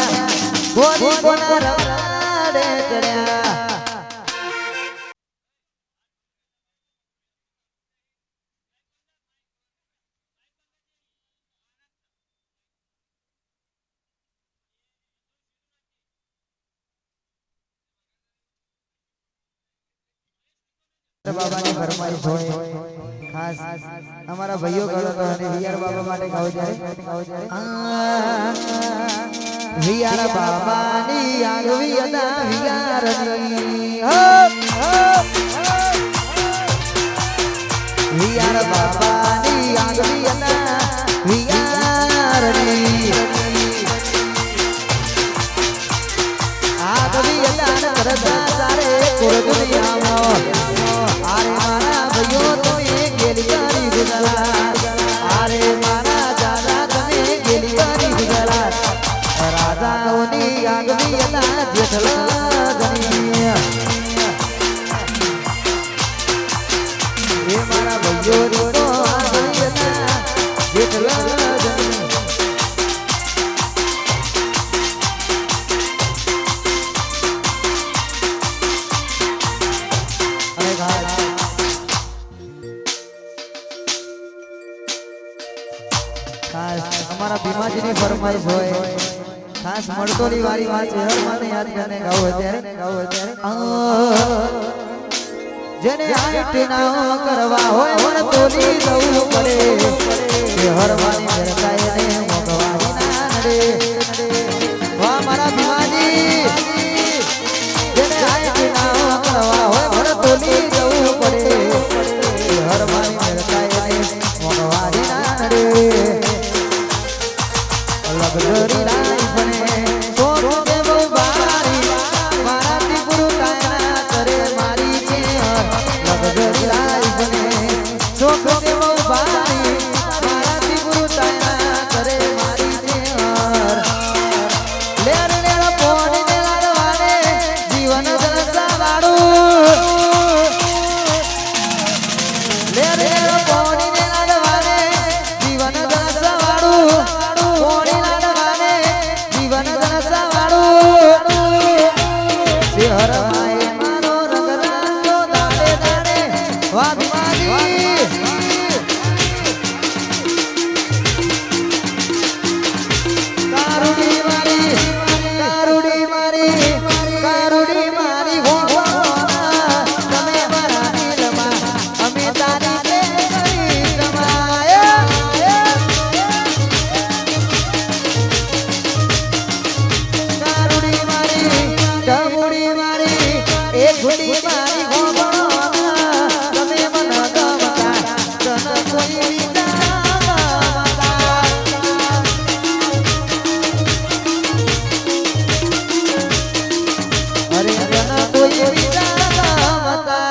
गोरी कोना रवाड़े चढ़ा बाबा ने फरमाइश होय खास हमारा भाइयों गणो तो અને વિયાર બાબા માટે ગાવ જાય વિયાર બાબાની આગવી અદા વિયારની હો મારા બાપાની આગવી અના વિયારણી આગવી અના કરતા સારે કુરદુનિયામાં આરે મારા ભઈઓ તમે ગેલી કરી ગુજરાત આરે મારા દાદા તમે ગેલી કરી ગુજરાત રાજાઓની આગવી અના જેઠલા ગણી એ મારા ભઈઓ તો આગવી અના જેઠલા ગણી हमारा भीमाजी ની ફરમાઈશ હોય ખાસ મળતોલી વારી વાત છે હર માને યાદ કરને ગાવ અત્યારે જેને હાઈટ ના કરવા હોય મળતોલી જવું પડે એ હર માની જરતાય ને મોગવારી ના નડે વાહ મારા ભીમાજી જેને હાઈટ ના કરવા હોય મળતોલી જવું પડે એ હર માની જરતાય ને મોગવારી ના નડે લગઝરી લાઈફ ને સોનું દે બહુ બારી મારાથી ગુરુ કાયના કરે મારી છે લગઝરી લાઈફ ને સોનું દે બહુ બારી મારાથી ગુરુ કાયના કરે મારી છે લેર લેર પોણી ને લાડવાને જીવન જલસા વાળું લેર લેર પોણી ને લાડવાને જીવન જલસા વાળું હર માય મારો રંગ રાજો દાડે દાડે વાહ ભીમાજી કારુડી મારી ભોળા તમે મારા દિલમાં અમે તારી કરી સમાય કારુડી મારી ડમુડી મારી એક ઘુડી મારી ભોળા તમે મન ગમતા તન કોઈ વિચારતા અરે તન કોઈ વિચારતા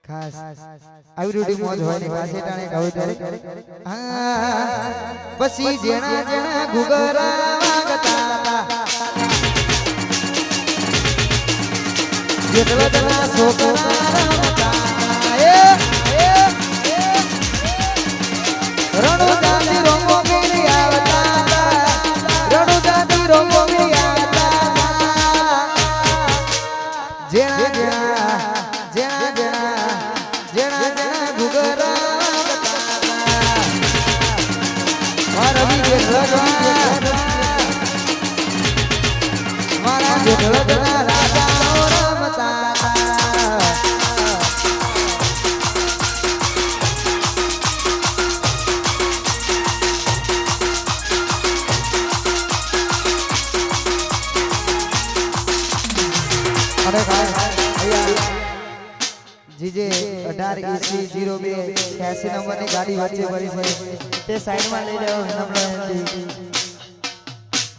ખાસ આવી રૂડી મોજ હોય ને ખાસે ટાણે ગાવું ત્યારે પછી જેણા જેણા ગુગરા વાગતા જેટલા જેટલા છોકરા રમતા રણુ જાતી રોંગો ગીરી આવતા રણુ જાતી રોંગો ગીરી આવતા જેણા જેણા જેણા જેણા જેણા જેણા ગુગરા મારા જેઠલો જણા રાજાઓ રમતા અરે ભાઈ જીજે 18 ઈસવી 02 86 નંબરની ગાડી વચ્ચે ભરી છે તે સાઈડમાં લઈ જાવ નંબર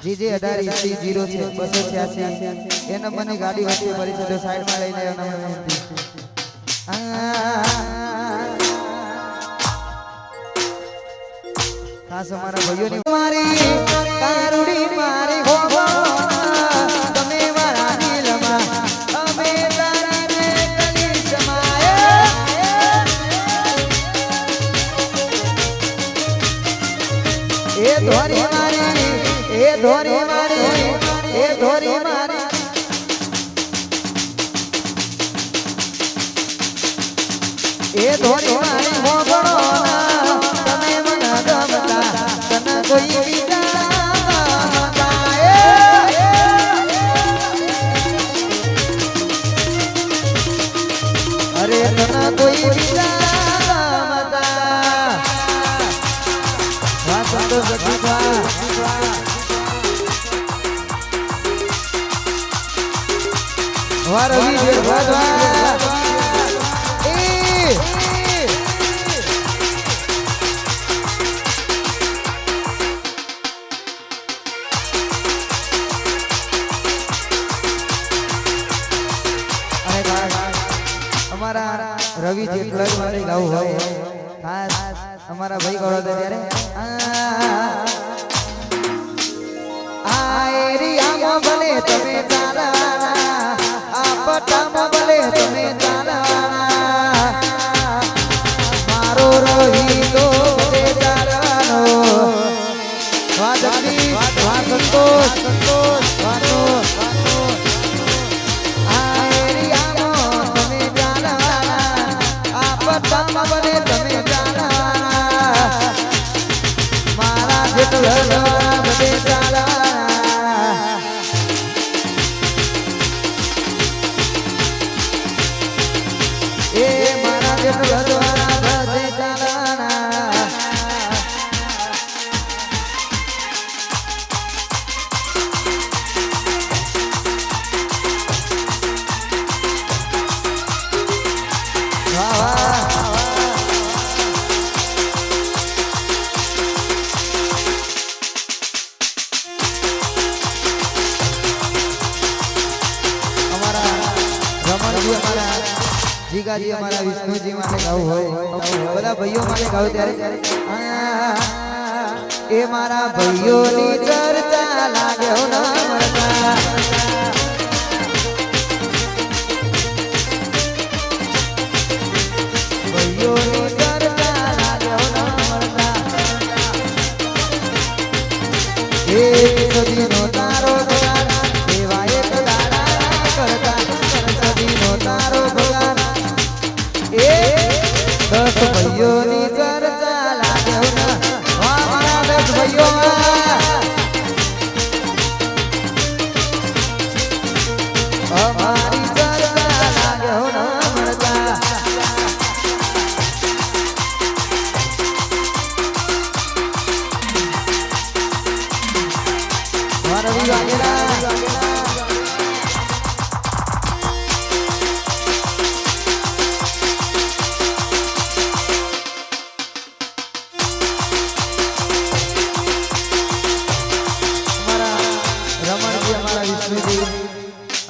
જીજે 18 ઈસવી 0 છે 286 એ નંબરની ગાડી વચ્ચે ભરી છે તો સાઈડમાં લઈ જાવ નંબર ખાસ અમારા ભાઈઓની મારી કારુડી મારી હો તમે મારા દિલમાં અમે એ ધોરી મારી એ ધોરી મારી એ ધોરી મારી એ ધોરી મારી મોગણો તમે મન ગમતા તન કોઈ વિચારતા વાહ રવિ વાહ વાહ એ અમારા રવિ જેટલા જ મારે ગાવું હોય ખાસ અમારા ભાઈ ગોળો ત્યારે આ એરિયામાં ભલે તમે ચાલવાના આ પટ્ટામાં ભલે તમે ચાલવાના મારો રવિ તો ભલે ચાલવાનો વાહ જગદીશ વાહ સંતોષ વાતો મારા જેટલા બધે ચાલવાના એ મારા જેટલા બધે ચાલવાના વાહ વાહ જીગાજી અમારા વિષ્ણુજી માટે ગાવું હોય બધા ભાઈઓ માટે ગાવું ત્યારે એ મારા ભાઈઓની ચર્ચા લાગ્યો ના મળતા ભાઈઓની ચર્ચા લાગ્યો ના મળતા એ સદીનો તારો એવા એક દાડા કરતા સદીનો તારો દસ ભાઈઓની ચર્ચા લાગ્યો ના મારા 10 ભાઈઓ અમારી ચર્ચા લાગ્યો ના મળતા મારા રવિ વાગેલા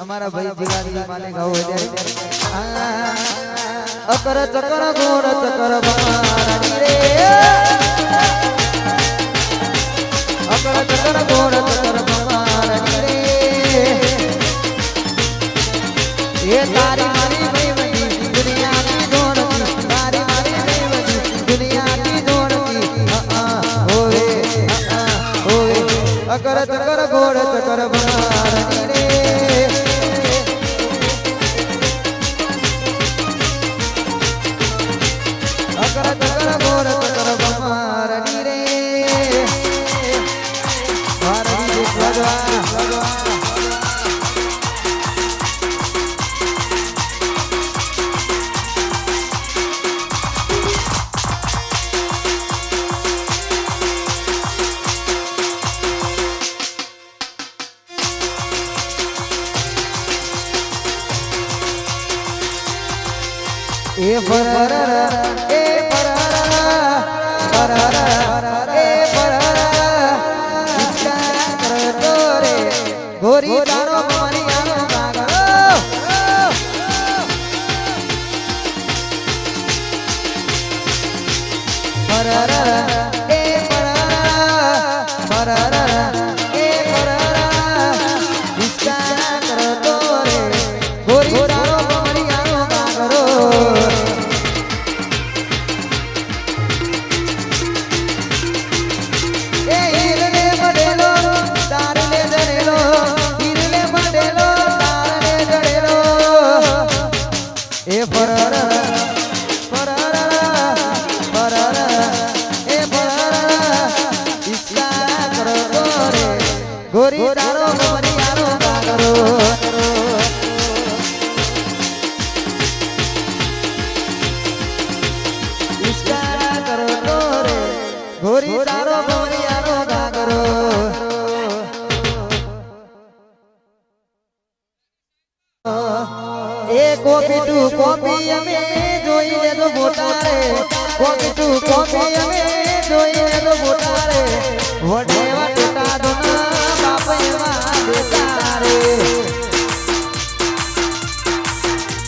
અમારા ભાઈ જીગાજી માને ગાવું હોય ત્યારે અકર ચકર ગોર ચકર બમારાની રે અકર ચકર ગોર ચકર બમારાની રે એ તારી મારી મૈવતી દુનિયાની દોડતી તારી મારી મૈવતી દુનિયાની દોડતી હોવે અકર ચકર ગોર ચકર બમારાની રે એ પરર એ પરર પરર એ પરર ઇચ્છા કરતો રે ગોરી તારો મરિયાનો ગાગરો પરર એ પરર પરર એ પરર ઇચ્છા કરતો રે ગોરી તારો મરિયાનો ગાગરો એ કોપી ટુ કોપી અમે જોઈને તો મોટા રે કોપી ટુ કોપી અમે જોઈને તો મોટા રે વડેવા ટેટા દોના બાપ એવા બેટા રે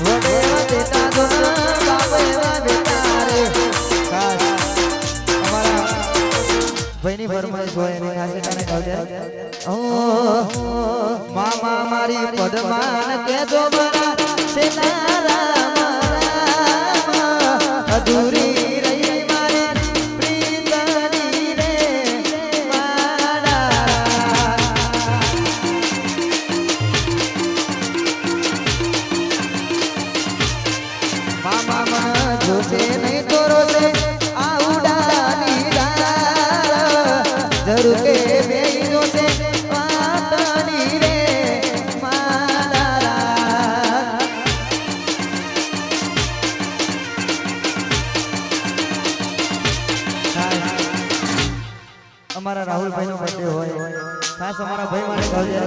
વડેવા ટેટા દોના બાપ એવા બેટા રે અમારા ભાઈની ફરમાઈશ હોય ને આજે તને કહું ઓ મામા મારી પદમાન કે દો મારા સેનારા અધૂરી રહી મારી પ્રીતની રે મારા મામા માં જોશે નહીં તો રોશે આઉડાની જરૂર કે બેહી જોશે વાતની રે અમારા રાહુલભાઈ નો બર્થડે હોય ખાસ અમારા ભાઈ માટે ગાવજે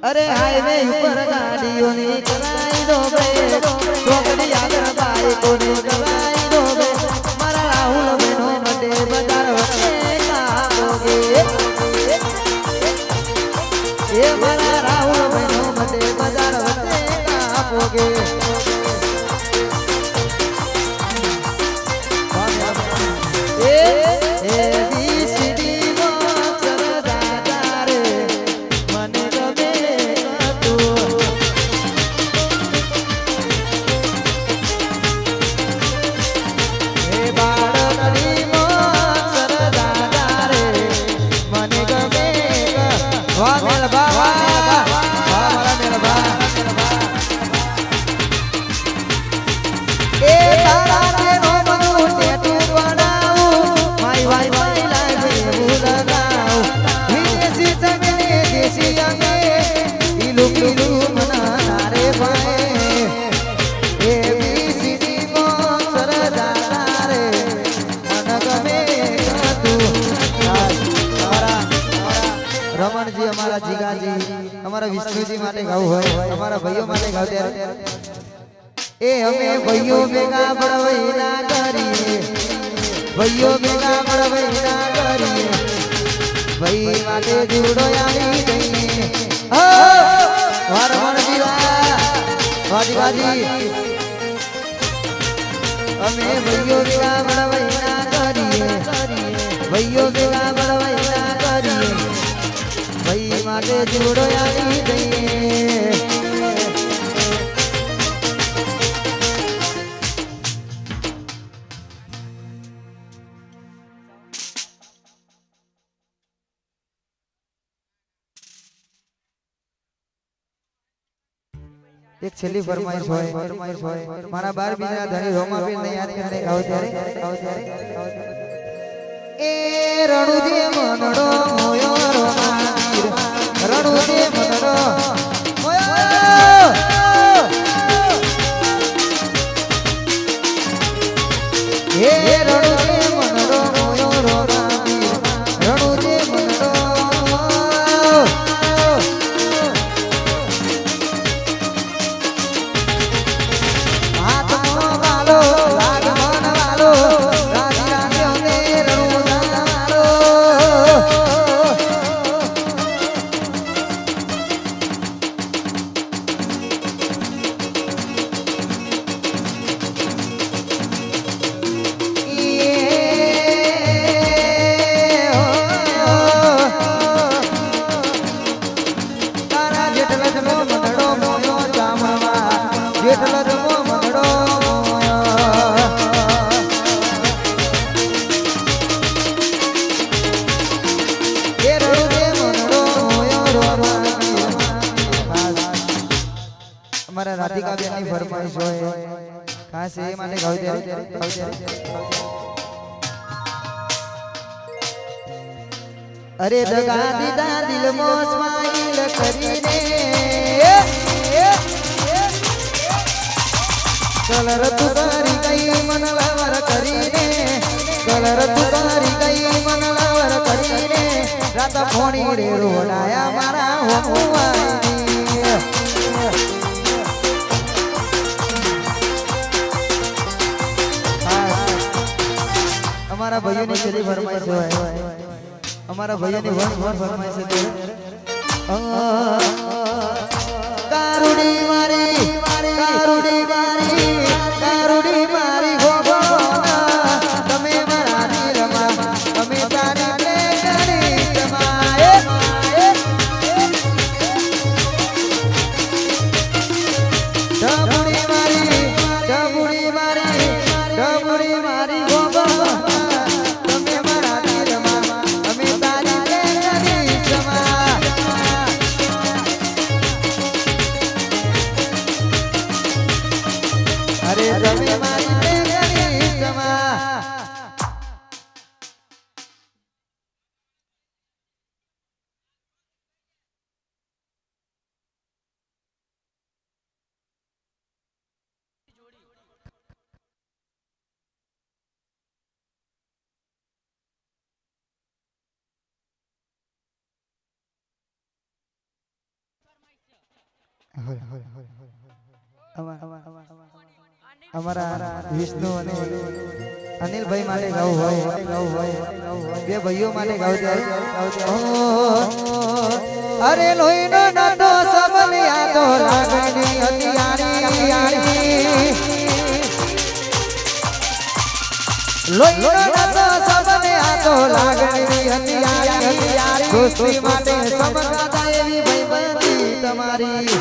અરે હાઈવે ઉપર ગાડીઓની કરાઈ દો ભાઈ ચોકડી આગળ બાઈકોની કરાઈ દો ભાઈ મારા રાહુલભાઈ નો બર્થડે બજાર વચ્ચે કાપોગે એ મારા રાહુલભાઈ નો બર્થડે બજાર વચ્ચે કાપોગે રમણજી અમારા જીગાજી અમારા વિષ્ણુજી માટે ગાવું હોય અમારા ભાઈઓ માટે ગાવ ત્યારે એ અમે ભાઈઓ ભેગા બળવૈના કરીએ ભાઈઓ ભેગા બળવૈના કરીએ ભાઈ માટે જુડો આવી ગઈએ હો રમણજી વાજી અમે ભાઈઓ ભેગા બળવૈના કરીએ ભાઈઓ ભેગા બળવૈના કરીએ ભાઈ માટે જોડો આવી ગઈએ એક છેલ્લી ફરમાઈશ હોય મારા 12 બીજા ધણી રોમાબેન ને યાદ કરીને ગાવ ત્યારે એ રણુજી મનડો મોયો રોમાવીર રણુજી મનડો મોયો એ રણુજી મનડો મોયો રોમાવીર રણુજી મનડો હાથનો વાલો લાગમન વાલો અમારા રાધિકા બેનની ફરમાઈશ હોય ખાસ એ માટે ગાવ ત્યારે અરે દગા દીધા દિલમાં સ્માઈલ કરીને કલર તું કરી ગઈ મન લવર કરીને કલર તું કરી ગઈ મન લવર કરીને રાત ફોણી રે રોડાયા મારા હોમવાઈ ભાઈઓની છેલ્લી ફરમાઈશ હોય અમારા ભાઈઓની વન ફરમાઈશ છે કારુડી મારી કારુડી મારી કારુડી મારી ગો ગો તમે મારા રમા તમે તારી લે તારી તમાએ ડબુડી મારી ડબુડી મારી ડબુડી મારી ગો ગો તમે મારા રમા તમે તારી લે તારી તમા અરે તમે મારી પ્રેમની તમા અમારા વિષ્ણુ અને અનિલભાઈ માટે ગાવું હોય બે ભાઈઓ માટે ગાવું અરે લોહીનો નાતો સબને આતો લાગણી હતિયારી લોહીનો નાતો સબને આતો લાગણી હતિયારી દોસ્તી માટે સમગાતા એવી ભાઈબંધી તમારી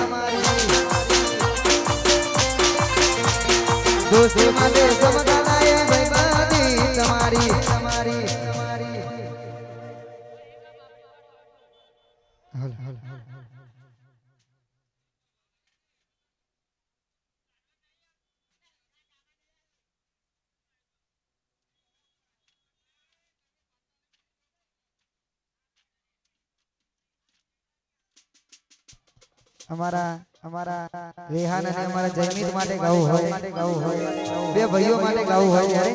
દોસ્તી માટે સમગાતા એવી ભાઈબંધી તમારી તમારી તમારી અમારા રેહાન અને અમારા જયમીત માટે ગાવું હોય બે ભાઈઓ માટે ગાવું હોય ત્યારે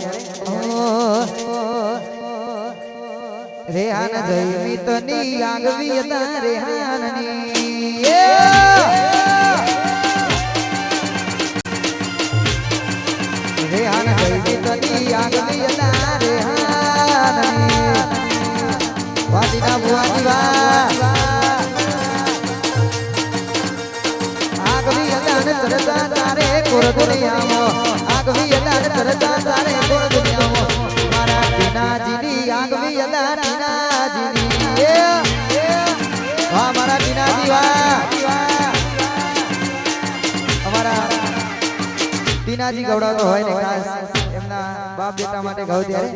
રેહાન જયમીત ની આગવી હતા રેહાન ની રેહાન જયમીત ની આગવી હતા રેહાન ની વાદીના બુઆની વા ચરતા તારે કોર દુનિયામાં આગવી અલા ચરતા તારે કોર દુનિયામાં મારા ટીનાજીની આગવી અલા ટીનાજીની વાહ મારા ટીનાજી વાહ અમારા ટીનાજી ગવડાવતો હોય ને ખાસ એમના બાપ બેટા માટે ગાવ ત્યારે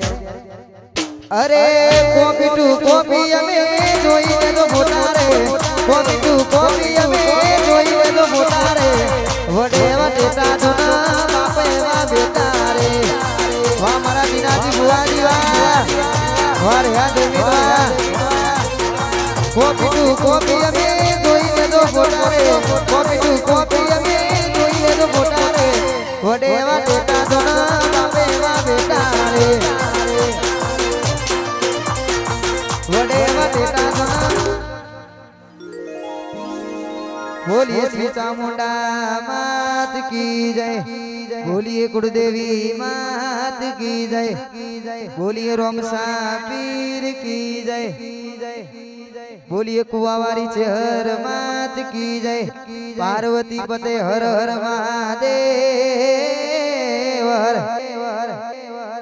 અરે કોપી ટુ કોપી અમે જોઈને તો મોટા રે કોપી ટુ કોપી અમે જોઈને તો મોટા રે વડેવા ટેટા ધોના બાપે વા બેટા રે વાહ મારા ટીનાજી બુઆજી વાહ વારે આ દેવી વાહ કોપી ટુ કોપી અમે જોઈને તો મોટા રે કોપી ટુ કોપી અમે જોઈને તો મોટા રે વડેવા ટેટા ધોના બાપે વા બેટા રે વડેવા ટેટા ધોના बोलिए श्री चामुंडा मात की जय बोलिए कुलदेवी मात की जय बोलिए रोमसा पीर की जय बोलिए कुआवारी चेहर मात की जय पार्वती पते हर हर महादेव